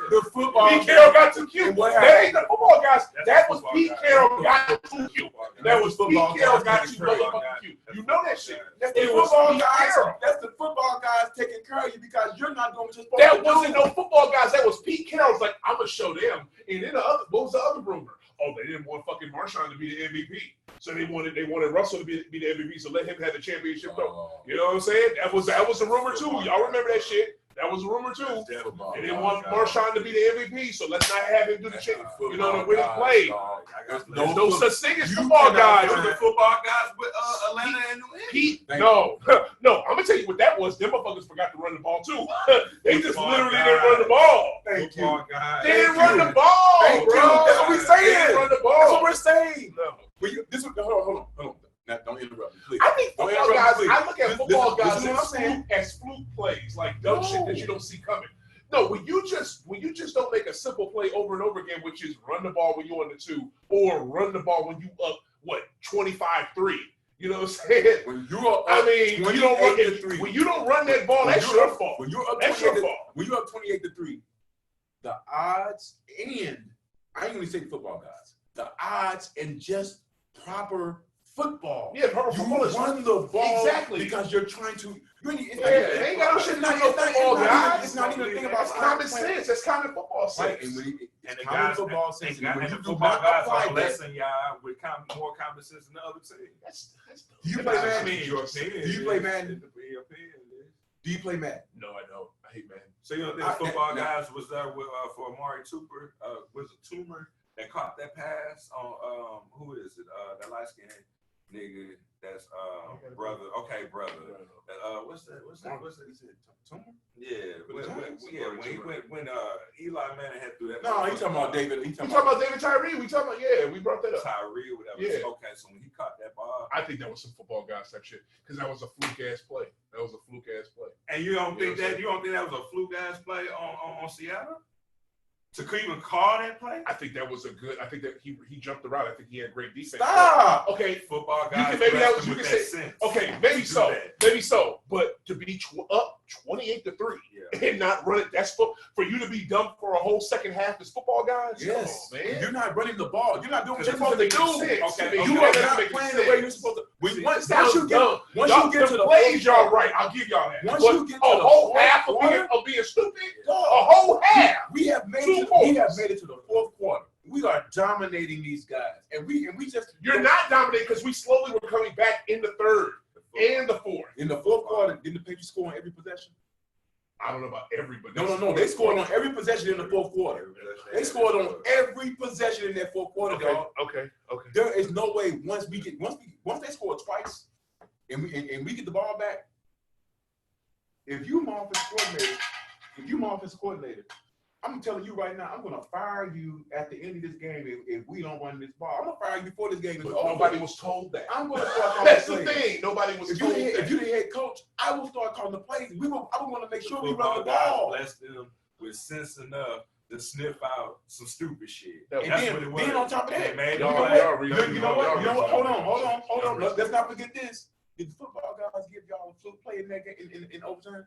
Speaker 2: The football.
Speaker 1: Pete Carroll got too cute.
Speaker 2: And what
Speaker 1: That
Speaker 2: happened?
Speaker 1: ain't the football guys. That was
Speaker 3: football
Speaker 1: Pete
Speaker 3: guys.
Speaker 1: Carroll got too cute. That was
Speaker 2: football
Speaker 1: Pete Carroll
Speaker 2: guys
Speaker 1: got
Speaker 2: taking
Speaker 1: too
Speaker 2: care of
Speaker 1: motherfucking cute. You know that shit.
Speaker 2: That's the
Speaker 1: It was
Speaker 2: football
Speaker 1: Pete
Speaker 2: guys.
Speaker 1: Carroll.
Speaker 2: That's the football guys taking care of you because you're not doing what you're supposed
Speaker 1: That
Speaker 2: to
Speaker 1: wasn't
Speaker 2: do.
Speaker 1: no football guys. That was Pete Carroll's like, I'm gonna show them. And then what was the other rumor? Oh, they didn't want fucking Marshawn to be the MVP. So they wanted Russell to be the MVP. So let him have the championship though. You know what I'm saying? That was a rumor too. Y'all remember that shit? That was a rumor too. They didn't want Marshawn to be the MVP, so let's not have him do the shit. You know, the way he played. There's no such thing as football guys.
Speaker 3: The football guys with Atlanta and New England.
Speaker 1: No. I'm gonna tell you what that was. Them motherfuckers forgot to run the ball too. They just literally didn't run the ball.
Speaker 2: Thank you.
Speaker 1: They didn't run the ball,
Speaker 2: Thank you.
Speaker 1: bro.
Speaker 2: That's what we're
Speaker 1: They
Speaker 2: saying.
Speaker 1: didn't run the ball.
Speaker 2: That's what we're saying.
Speaker 1: No.
Speaker 2: Hold on. Now, don't interrupt me, please.
Speaker 1: I think football guys. I look at football guys
Speaker 2: listen to what I'm saying.
Speaker 1: as fluke plays, like dumb shit that you don't see coming. No, when you just don't make a simple play over and over again, which is run the ball when you're on the 2, or run the ball when you up 25-3. You know what I'm saying?
Speaker 2: When you are up,
Speaker 1: you don't run it 3. When you don't run that ball, that's your fault.
Speaker 2: When you're up,
Speaker 1: that's your fault.
Speaker 2: When you're up 28-3, the odds in I ain't gonna say the football guys. The odds in just proper football.
Speaker 1: Yeah, proper football is
Speaker 2: run the ball
Speaker 1: exactly
Speaker 2: because you're trying to.
Speaker 1: They ain't got no shit to do with football, guys.
Speaker 2: It's not even a thing about
Speaker 1: common sense. That's common football sense.
Speaker 2: Right, and the common football sense.
Speaker 3: And the football guys are blessing y'all with more common sense than the other team.
Speaker 2: Do you play Madden?
Speaker 3: Do
Speaker 2: you play Madden? Do you play Madden?
Speaker 1: No, I don't. I hate Madden.
Speaker 3: So you don't think the football guys was there with for Amari Cooper? Was a tumor that caught that pass on who is it? That light skinned nigga. That's brother. Okay, brother. What's that? Is it tumor? Yeah. When Eli Manning had threw that.
Speaker 2: No, he talking about David.
Speaker 1: He talking about David Tyree. We brought that up.
Speaker 3: Tyree, whatever.
Speaker 1: Yeah.
Speaker 3: Okay, so when he caught that ball,
Speaker 1: I think that was some football guys type shit because that was a fluke ass play.
Speaker 3: And you don't think that was a fluke ass play on Seattle? To even call that play?
Speaker 1: I think that was a good. I think that he jumped the route. I think he had great defense.
Speaker 2: Stop.
Speaker 1: Okay,
Speaker 3: football guys.
Speaker 1: You can say. Okay, maybe so. But to be up 28-3 and not run it, that's for you to be dumb for a whole second half as football guys.
Speaker 2: Yes,
Speaker 1: come on, man.
Speaker 2: You're not running the ball. You're not doing what you're supposed
Speaker 1: to
Speaker 2: do.
Speaker 1: Okay,
Speaker 2: you are not playing the way you're supposed to. Once you get to the
Speaker 1: plays, y'all right. I'll give y'all that.
Speaker 2: Once you get to
Speaker 1: a whole half of being stupid, a whole half.
Speaker 2: We have made it to the fourth quarter. We are dominating these guys, and we just.
Speaker 1: You're not dominating because we slowly were coming back in the third and the fourth.
Speaker 2: In the fourth quarter, didn't the Patriots score on every possession?
Speaker 1: I don't know about everybody.
Speaker 2: No. They scored on every possession in the fourth quarter. They scored on every possession in that fourth quarter, dog.
Speaker 1: Okay.
Speaker 2: There is no way once they score twice, and we get the ball back. If you my offensive coordinator, I'm telling you right now, I'm gonna fire you at the end of this game if we don't run this ball. I'm gonna fire you before this game is over.
Speaker 1: Nobody was told that.
Speaker 2: I'm gonna start calling
Speaker 1: That's
Speaker 2: the
Speaker 1: the thing. Nobody was told that.
Speaker 2: If you're the head coach, I will start calling the plays. I'm gonna make sure we run the ball.
Speaker 3: Bless them with sense enough to sniff out some stupid shit.
Speaker 2: And then on top of that,
Speaker 3: man,
Speaker 2: you know what? Hold on. Let's not forget this. Did the football guys give y'all a fluke play in that game in overtime?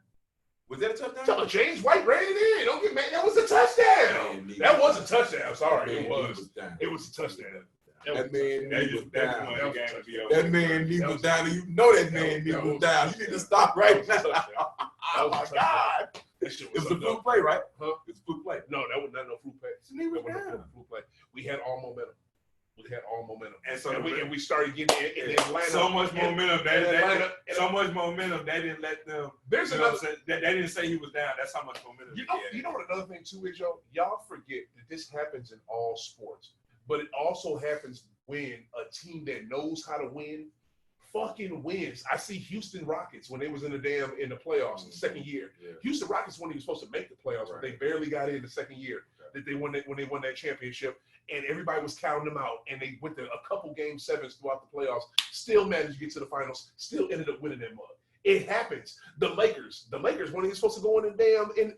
Speaker 2: Was that a touchdown?
Speaker 1: Tell James White ran it in. Don't get mad. That was a touchdown. That was a touchdown. Sorry, it was. It was a touchdown.
Speaker 2: That man knee was down.
Speaker 3: That
Speaker 2: man knee was down. You know that man knee was down. You need to stop right now. Oh my God. It was a fluke play, right?
Speaker 1: Huh?
Speaker 2: It was a fluke play.
Speaker 1: No, that was not no fluke play.
Speaker 2: His knee was down.
Speaker 1: No fluke play. We had all momentum.
Speaker 3: And so
Speaker 1: we started getting in Atlanta.
Speaker 3: So much momentum. So much momentum. They didn't let them.
Speaker 1: There's another.
Speaker 3: They didn't say he was down. That's how much momentum.
Speaker 1: You know what another thing too is, y'all forget that this happens in all sports, but it also happens when a team that knows how to win fucking wins. I see Houston Rockets when they was in the playoffs the second year. Yeah. Houston Rockets weren't even supposed to make the playoffs, but they barely got in the second year that they won when they won that championship. And everybody was counting them out, and they went to a couple game sevens throughout the playoffs, still managed to get to the finals, still ended up winning that mug. It happens. The Lakers weren't even supposed to go in and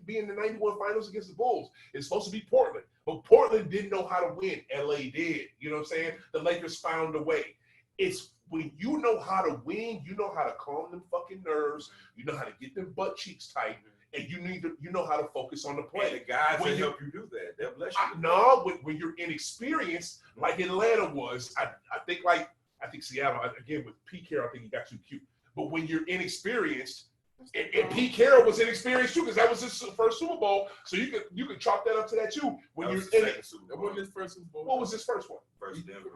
Speaker 1: be in the 91 finals against the Bulls. It's supposed to be Portland, but Portland didn't know how to win. LA did. You know what I'm saying? The Lakers found a way. It's when you know how to win, you know how to calm them fucking nerves, you know how to get them butt cheeks tight. And you know how to focus on the play.
Speaker 3: And the guys will help you do that. They'll bless you.
Speaker 1: No, when you're inexperienced, like Atlanta was, I think Seattle, again, with Pete Carroll, I think he got too cute. But when you're inexperienced, and Pete Carroll was inexperienced too, because that was his first Super Bowl, so you could chalk that up to that too. When you're in it,
Speaker 2: that wasn't his first Super Bowl.
Speaker 1: What was his first one?
Speaker 3: First Denver.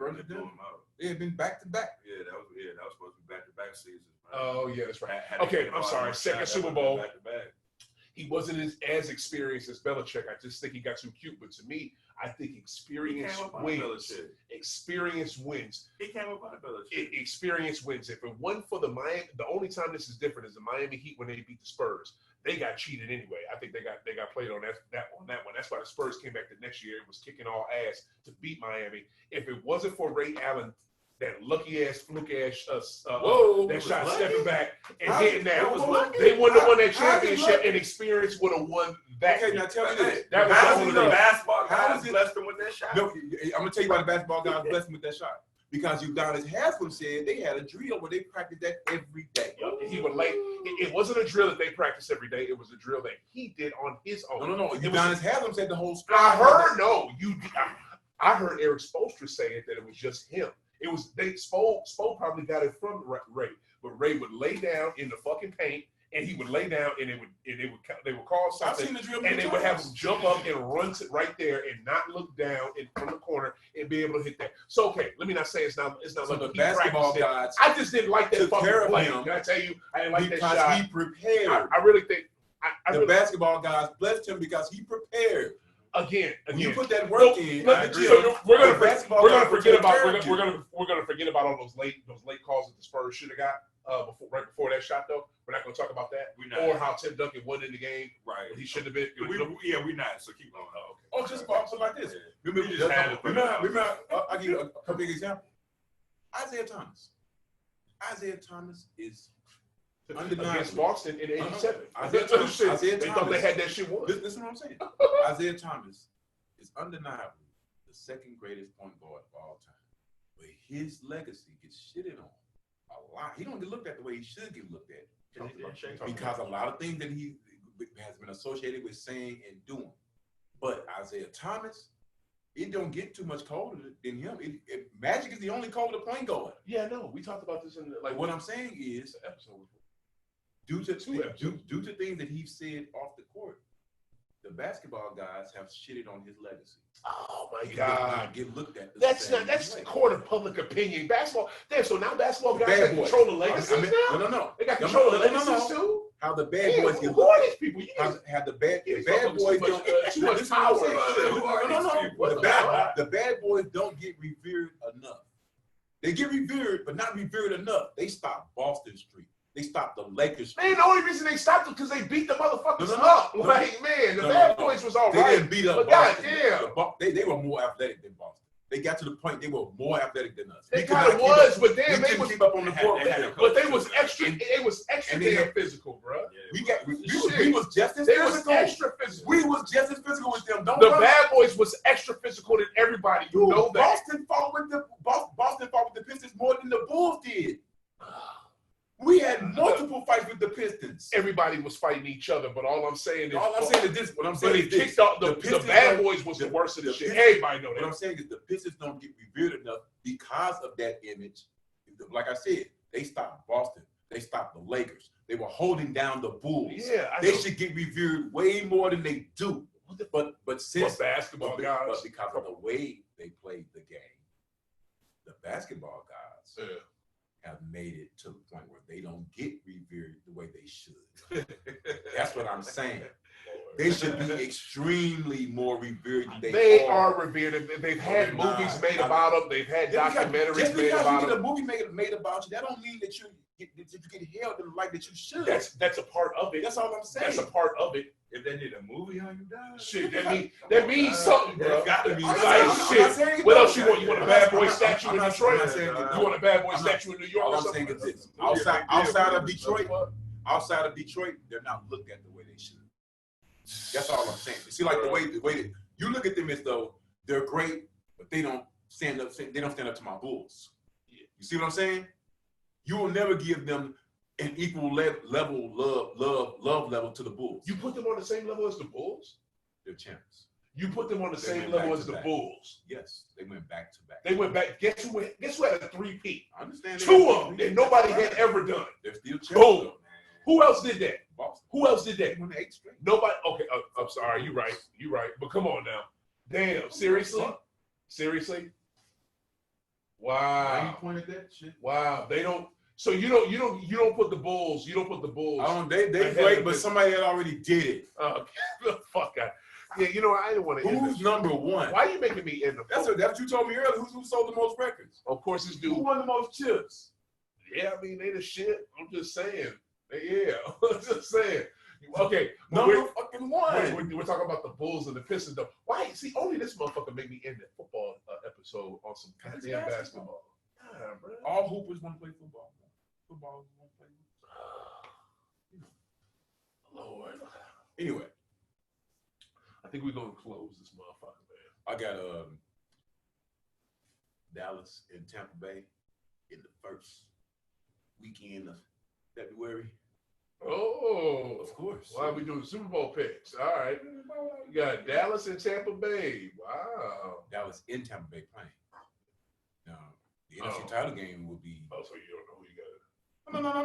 Speaker 2: It had been back to back.
Speaker 3: Yeah, that was supposed to be back to back season.
Speaker 1: Oh yeah, that's right. Okay, I'm sorry. Second Super Bowl.
Speaker 3: Back to back.
Speaker 1: He wasn't as experienced as Belichick. I just think he got too cute. But to me, I think experience wins. Experience wins.
Speaker 3: He came up on Belichick.
Speaker 1: Experience wins. If it wasn't for the only time this is different is the Miami Heat when they beat the Spurs. They got cheated anyway. I think they got played on that one. That's why the Spurs came back the next year. It was kicking all ass to beat Miami. If it wasn't for Ray Allen, that lucky ass, fluke ass, that shot stepping back and hitting that. They wouldn't have won that championship, and experience would have won that.
Speaker 2: Okay, now tell me this.
Speaker 1: That was
Speaker 3: the basketball guys blessed them with that shot.
Speaker 2: No, I'm gonna tell you why the basketball guys blessed him with that shot. Because Udonis Haslam said they had a drill where they practiced that every day.
Speaker 1: He would lay. It wasn't a drill that they practiced every day. It was a drill that he did on his own.
Speaker 2: No. Udonis Haslam said the whole squad.
Speaker 1: I heard Eric Spoelstra say it that it was just him. It was Spo probably got it from Ray, but Ray would lay down in the fucking paint, and he would lay down, and they would call something, and they would have him jump up and run to right there and not look down from the corner and be able to hit that. So okay, let me not say it's not
Speaker 2: so
Speaker 1: like
Speaker 2: the basketball guys.
Speaker 1: I just didn't like that fucking play. Can I tell you? I didn't like that shot.
Speaker 2: Because he prepared.
Speaker 1: I really think
Speaker 2: the basketball guys blessed him because he prepared.
Speaker 1: Again,
Speaker 2: you put that work in.
Speaker 1: So we're gonna forget about all those late calls that the Spurs should have got right before that shot. Though we're not gonna talk about that, or how Tim Duncan won in the game.
Speaker 3: Right,
Speaker 1: he shouldn't have been.
Speaker 3: We're not. So keep going.
Speaker 2: Oh, just about something like this. Remember, I'll give you a couple big examples. Isaiah Thomas is
Speaker 1: against Boston in '87.
Speaker 2: Isaiah Thomas,
Speaker 1: they thought they had that shit won.
Speaker 2: Listen to what I'm saying. Isaiah Thomas is undeniably the second greatest point guard of all time. But his legacy gets shitted on a lot. He don't get looked at the way he should get looked at. Because a lot of things that he has been associated with saying and doing. But Isaiah Thomas, it don't get too much colder than him. Magic is the only colder point guard.
Speaker 1: Yeah, no, we talked about this in
Speaker 2: what I'm saying is
Speaker 1: the episode.
Speaker 2: Due to things that he said off the court, the basketball guys have shitted on his legacy.
Speaker 1: Oh my God!
Speaker 2: Get looked at.
Speaker 1: That's the court of public opinion. Basketball. So now basketball guys have control the legacies now.
Speaker 2: No.
Speaker 1: They got control of the legacies too.
Speaker 2: How the bad boys get
Speaker 1: looked at? Who are these people?
Speaker 2: How the bad boys don't
Speaker 1: too much power.
Speaker 2: The bad boys don't get revered enough. They get revered, but not revered enough. They stop Boston Street. They stopped the Lakers.
Speaker 1: Man, the only reason they stopped them because they beat the motherfuckers up. The bad boys was all right.
Speaker 2: They didn't beat up
Speaker 1: Boston.
Speaker 2: They were more athletic than Boston. They got to the point they were more athletic than us.
Speaker 1: They kind of was, but damn,
Speaker 2: they was keep up on the court.
Speaker 1: But they was extra. It was extra damn physical, bro.
Speaker 2: We was just as physical.
Speaker 1: Extra physical.
Speaker 2: We was just as physical with them.
Speaker 1: The bad boys was extra physical than everybody. You know that.
Speaker 2: Boston fought with the Pistons more than the Bulls did. We had multiple fights with the Pistons.
Speaker 1: Everybody was fighting each other, but all I'm saying is,
Speaker 2: What I'm saying
Speaker 1: but
Speaker 2: is
Speaker 1: it
Speaker 2: this.
Speaker 1: kicked off the Bad Boys was the worst of the shit. Everybody know that.
Speaker 2: What I'm saying is the Pistons don't get revered enough because of that image. Like I said, they stopped Boston. They stopped the Lakers. They were holding down the Bulls.
Speaker 1: Yeah,
Speaker 2: they should get revered way more than they do. But since
Speaker 1: basketball guys,
Speaker 2: but because of the way they played the game, the basketball guys have made it to the point where they don't get revered the way they should. That's what I'm saying. They should be extremely more revered than
Speaker 1: they are revered. They've had movies made about them. They've had documentaries made about them.
Speaker 2: Just because you get a movie made about you, that don't mean that you get held in the light that you should.
Speaker 1: That's a part of it.
Speaker 2: That's all I'm saying.
Speaker 1: That's a part of it.
Speaker 3: If they did a movie on you, dog.
Speaker 1: Shit, that means something, bro.
Speaker 3: It's gotta be
Speaker 1: shit. What else you want? You want a bad boy statue in Detroit? You want a bad boy statue in New York?
Speaker 2: All I'm saying is this: outside of Detroit, they're not looked at the way they should. That's all I'm saying. You see, like the way that you look at them as though they're great, but they don't stand up. They don't stand up to my Bulls. You see what I'm saying? You will never give them an equal level love level to the Bulls.
Speaker 1: You put them on the same level as the Bulls?
Speaker 2: They're champs.
Speaker 1: You put them on the same level as the Bulls.
Speaker 2: Yes, they went back to back.
Speaker 1: They went back. Guess who had a three-peat?
Speaker 2: I understand.
Speaker 1: Two of them that nobody had ever done.
Speaker 2: They're still champs.
Speaker 1: Boom. Who else did that?
Speaker 2: Boston.
Speaker 1: Who else did that?
Speaker 2: Won the 8th straight.
Speaker 1: Nobody. Okay, I'm sorry. You're right. You're right. But come on now. Damn. Seriously? Seriously? Wow.
Speaker 2: You pointed that shit.
Speaker 1: Wow. They don't. So you don't put the Bulls. You don't put the Bulls.
Speaker 2: They great, but somebody had already did it.
Speaker 1: Fuck out. Yeah, you know I didn't want to.
Speaker 2: Who's number one?
Speaker 1: Why are you making me end the?
Speaker 2: That's what you told me earlier. Who sold the most records?
Speaker 1: Of course, this dude.
Speaker 2: Who won the most chips?
Speaker 1: Yeah, I mean they the shit. I'm just saying. Yeah, I'm just saying. Okay,
Speaker 2: number fucking one.
Speaker 1: We're talking about the Bulls and the Pistons. Though. Why? See, only this motherfucker made me end that football episode on some goddamn basketball. God, bro.
Speaker 2: All hoopers want to play football. Football want to play.
Speaker 1: Lord.
Speaker 2: Anyway,
Speaker 1: I think we're gonna close this motherfucker, man.
Speaker 2: I got Dallas and Tampa Bay in the first weekend of February.
Speaker 1: Oh,
Speaker 2: of course.
Speaker 1: Why are we doing Super Bowl picks? All right. You got Dallas and Tampa Bay. Wow.
Speaker 2: Dallas in Tampa Bay playing. Now, the NFC title game will be.
Speaker 1: Oh, so you don't know who you got?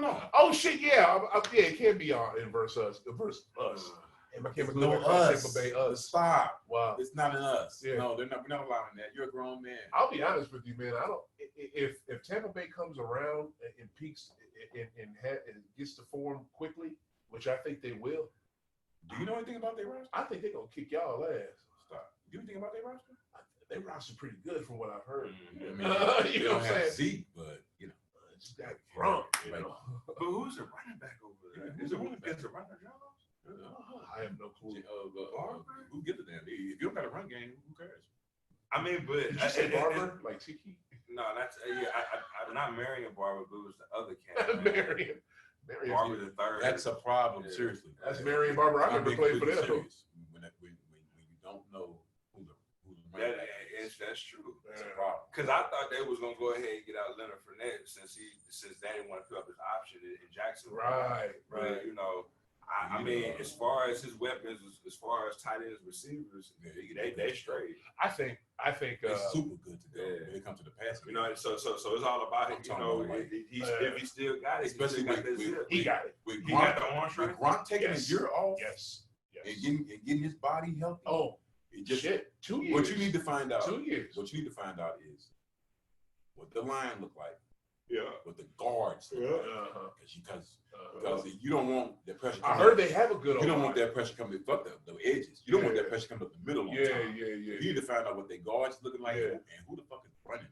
Speaker 2: No.
Speaker 1: Oh shit, yeah. Yeah, it can't be on versus us. I can't believe
Speaker 2: us.
Speaker 1: Tampa Bay us.
Speaker 2: Stop.
Speaker 1: Wow.
Speaker 2: It's not in us.
Speaker 1: Yeah.
Speaker 2: No, we're not allowing that. You're a grown man.
Speaker 1: I'll be honest with you, man. I don't. If Tampa Bay comes around and peaks and gets to form quickly, which I think they will.
Speaker 2: Do you know anything about their roster?
Speaker 1: I think they're gonna kick y'all ass.
Speaker 2: Stop. Do you know anything about their roster?
Speaker 1: Their roster pretty good from what I've heard.
Speaker 2: Mm-hmm. I mean,
Speaker 1: you know what I'm saying?
Speaker 2: Zeke, but you know,
Speaker 1: just got Gronk. You know.
Speaker 3: But who's the running back over there? Is it running Jones?
Speaker 1: I have no clue.
Speaker 2: Who gets the damn? If you don't got a run game, who cares?
Speaker 3: I mean, but
Speaker 1: did you say Barber like Tiki?
Speaker 3: No, that's I'm not marrying Barber, but it was the other cat.
Speaker 1: Marion
Speaker 3: Barber the third.
Speaker 2: That's a problem. Yeah. Seriously,
Speaker 1: that's Marion Barber. I never played for them.
Speaker 2: When you don't know who the running back is.
Speaker 3: That's true.
Speaker 2: That's a problem.
Speaker 3: Because I thought they was gonna go ahead and get out Leonard Fournette since they didn't want to fill up his option in Jacksonville.
Speaker 1: Right.
Speaker 3: But you know. I mean, as far as his weapons, as far as tight ends, receivers, they straight.
Speaker 1: I think
Speaker 2: they're super good today when it comes to the passing.
Speaker 3: You know, so it's all about it. You know, if he still got it,
Speaker 2: especially
Speaker 1: he got it.
Speaker 3: He got the arm strength.
Speaker 2: Gronk taking a year off,
Speaker 1: yes,
Speaker 2: and getting his body healthy.
Speaker 1: Oh, shit! 2 years.
Speaker 2: What you need to find out.
Speaker 1: 2 years.
Speaker 2: What you need to find out is what the line look like.
Speaker 3: Yeah.
Speaker 2: What the guards look like. Because you don't want the pressure.
Speaker 1: I heard they have a good.
Speaker 2: You don't want that pressure coming up the edges. You don't want that pressure coming up the middle.
Speaker 1: Yeah.
Speaker 2: You need to find out what their guards looking like and who the fuck is running.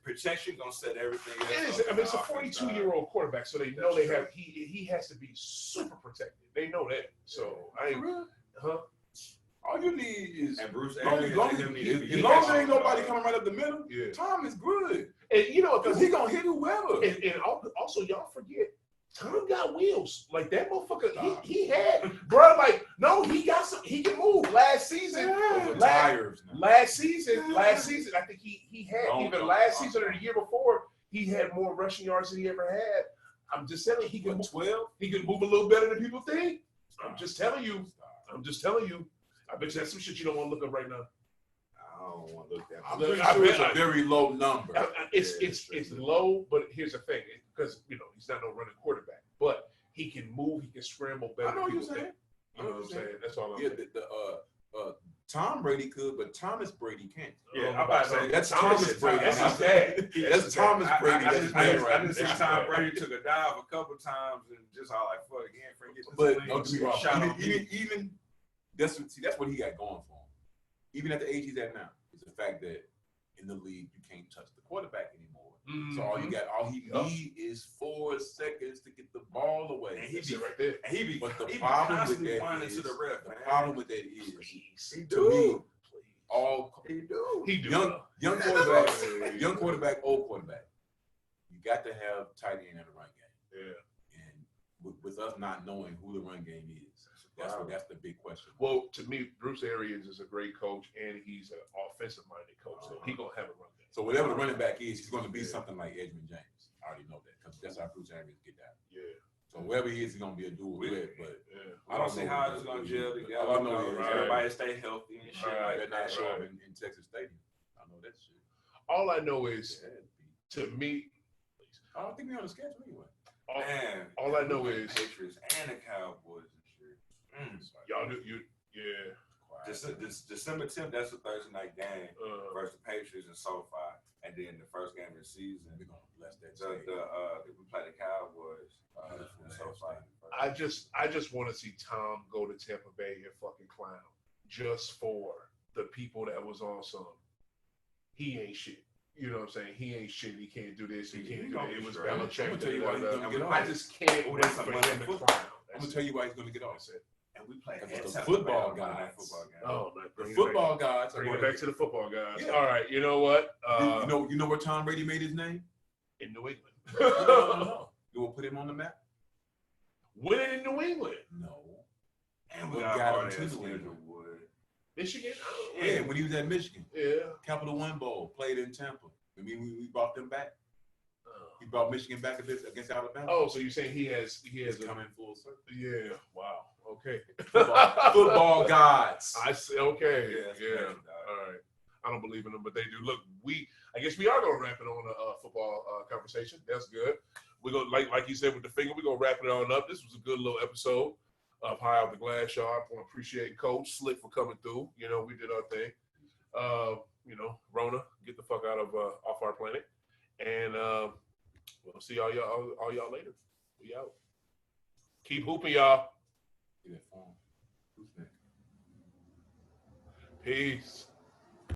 Speaker 3: Protection gonna set everything.
Speaker 1: It is. I mean, it's a 42-year-old quarterback, so they know they have. He has to be super protected. They know that. So
Speaker 2: all you need is
Speaker 3: and Bruce.
Speaker 2: As long as there ain't nobody coming right up the middle, Tom is good.
Speaker 1: And you know,
Speaker 2: because he gonna hit whoever.
Speaker 1: And also, y'all forget, Tom got wheels. Like that motherfucker, he had, bro. Like no, he got some. He can move. Last season, last season, I think he had either last season or the year before. He had more rushing yards than he ever had. I'm just telling you, he can move
Speaker 2: 12.
Speaker 1: He can move a little better than people think. I'm just telling you. I'm just telling you. I bet you that's some shit you don't want to look up right now.
Speaker 3: I don't want to look that.
Speaker 2: I'm pretty sure it's a very low number.
Speaker 1: It's low, but here's the thing, because he's not no running quarterback, but he can move, he can scramble better.
Speaker 2: I know
Speaker 1: than
Speaker 2: what you're
Speaker 1: people
Speaker 2: saying.
Speaker 1: think. You know what I'm saying? That's all I'm
Speaker 2: Yeah,
Speaker 1: saying.
Speaker 2: Tom Brady could, but Thomas Brady can't.
Speaker 3: Yeah, I'm about to say
Speaker 2: That's Thomas Brady.
Speaker 3: That's his dad.
Speaker 2: That's Thomas Brady.
Speaker 3: I just see Tom Brady took a dive a couple times and just all like fuck again, forget this.
Speaker 2: But don't get me wrong. Even that's what he got going for him. Even at the age he's at now, is the fact that in the league you can't touch the quarterback anymore. Mm-hmm. So all he need is 4 seconds to get the ball away.
Speaker 3: And he be
Speaker 1: right there.
Speaker 3: And he be.
Speaker 2: But the
Speaker 3: he
Speaker 2: problem with
Speaker 3: constantly
Speaker 2: that
Speaker 3: whining
Speaker 2: is
Speaker 3: to the ref.
Speaker 2: The problem with that is
Speaker 3: He
Speaker 2: to me
Speaker 3: do.
Speaker 2: all
Speaker 3: He do.
Speaker 1: He do.
Speaker 2: young quarterback, old quarterback. You got to have tight end in the run game.
Speaker 1: Yeah.
Speaker 2: And with us not knowing who the run game is, that's the big question.
Speaker 1: Well, to me, Bruce Arians is a great coach, and he's an offensive-minded coach, so he's gonna have a run game.
Speaker 2: So whatever the running back is, he's going to be something like Edmund James. I already know that because that's how Bruce Arians get down.
Speaker 1: Yeah.
Speaker 2: So wherever he is, he's going to be a dual threat. But
Speaker 3: I don't see how it's going to gel together.
Speaker 2: All I know is
Speaker 3: everybody stay healthy and shit.
Speaker 2: They're not showing in Texas Stadium. I know that shit.
Speaker 1: All I know is, to me,
Speaker 2: I don't think we're on the schedule anyway.
Speaker 1: All I know is
Speaker 3: Patriots and the Cowboys and shit.
Speaker 1: Y'all do yeah.
Speaker 3: December 10th, that's a Thursday night game versus the Patriots and SoFi, and then the first game of the season,
Speaker 2: we're gonna bless that.
Speaker 3: We play the Cowboys. SoFi.
Speaker 1: I just want to see Tom go to Tampa Bay and fucking clown just for the people that was awesome. He ain't shit. You know what I'm saying? He ain't shit. He can't do this. He can't do that. It was Belichick. I just can't wait for him to clown.
Speaker 2: I'm gonna tell you why he's gonna get off.
Speaker 3: And we play
Speaker 2: the football guys.
Speaker 1: Oh,
Speaker 2: the football guys.
Speaker 1: Bring it back to the football guys.
Speaker 2: Yeah.
Speaker 1: All right. You know what?
Speaker 2: You know where Tom Brady made his name?
Speaker 1: In New England.
Speaker 2: No. You will put him on the map?
Speaker 1: Winning in New England.
Speaker 2: No.
Speaker 3: And we got him to New England.
Speaker 1: Michigan?
Speaker 2: Yeah, when he was at Michigan.
Speaker 1: Yeah.
Speaker 2: Capital One Bowl, played in Tampa. I mean, we brought them back. He brought Michigan back against Alabama.
Speaker 1: Oh, so you're saying he has
Speaker 2: coming full circle.
Speaker 1: Yeah. Wow. Okay.
Speaker 2: Football gods.
Speaker 1: I see. Okay.
Speaker 3: Yeah.
Speaker 1: All right. I don't believe in them, but they do. Look, I guess we are gonna wrap it on a football conversation. That's good. We're gonna like you said with the finger. We're gonna wrap it on up. This was a good little episode of High Off the Glass, y'all. I want to appreciate Coach Slick for coming through. You know, we did our thing. Rona, get the fuck out of off our planet, and we'll see all y'all later. We out. Keep hooping, y'all. Peace.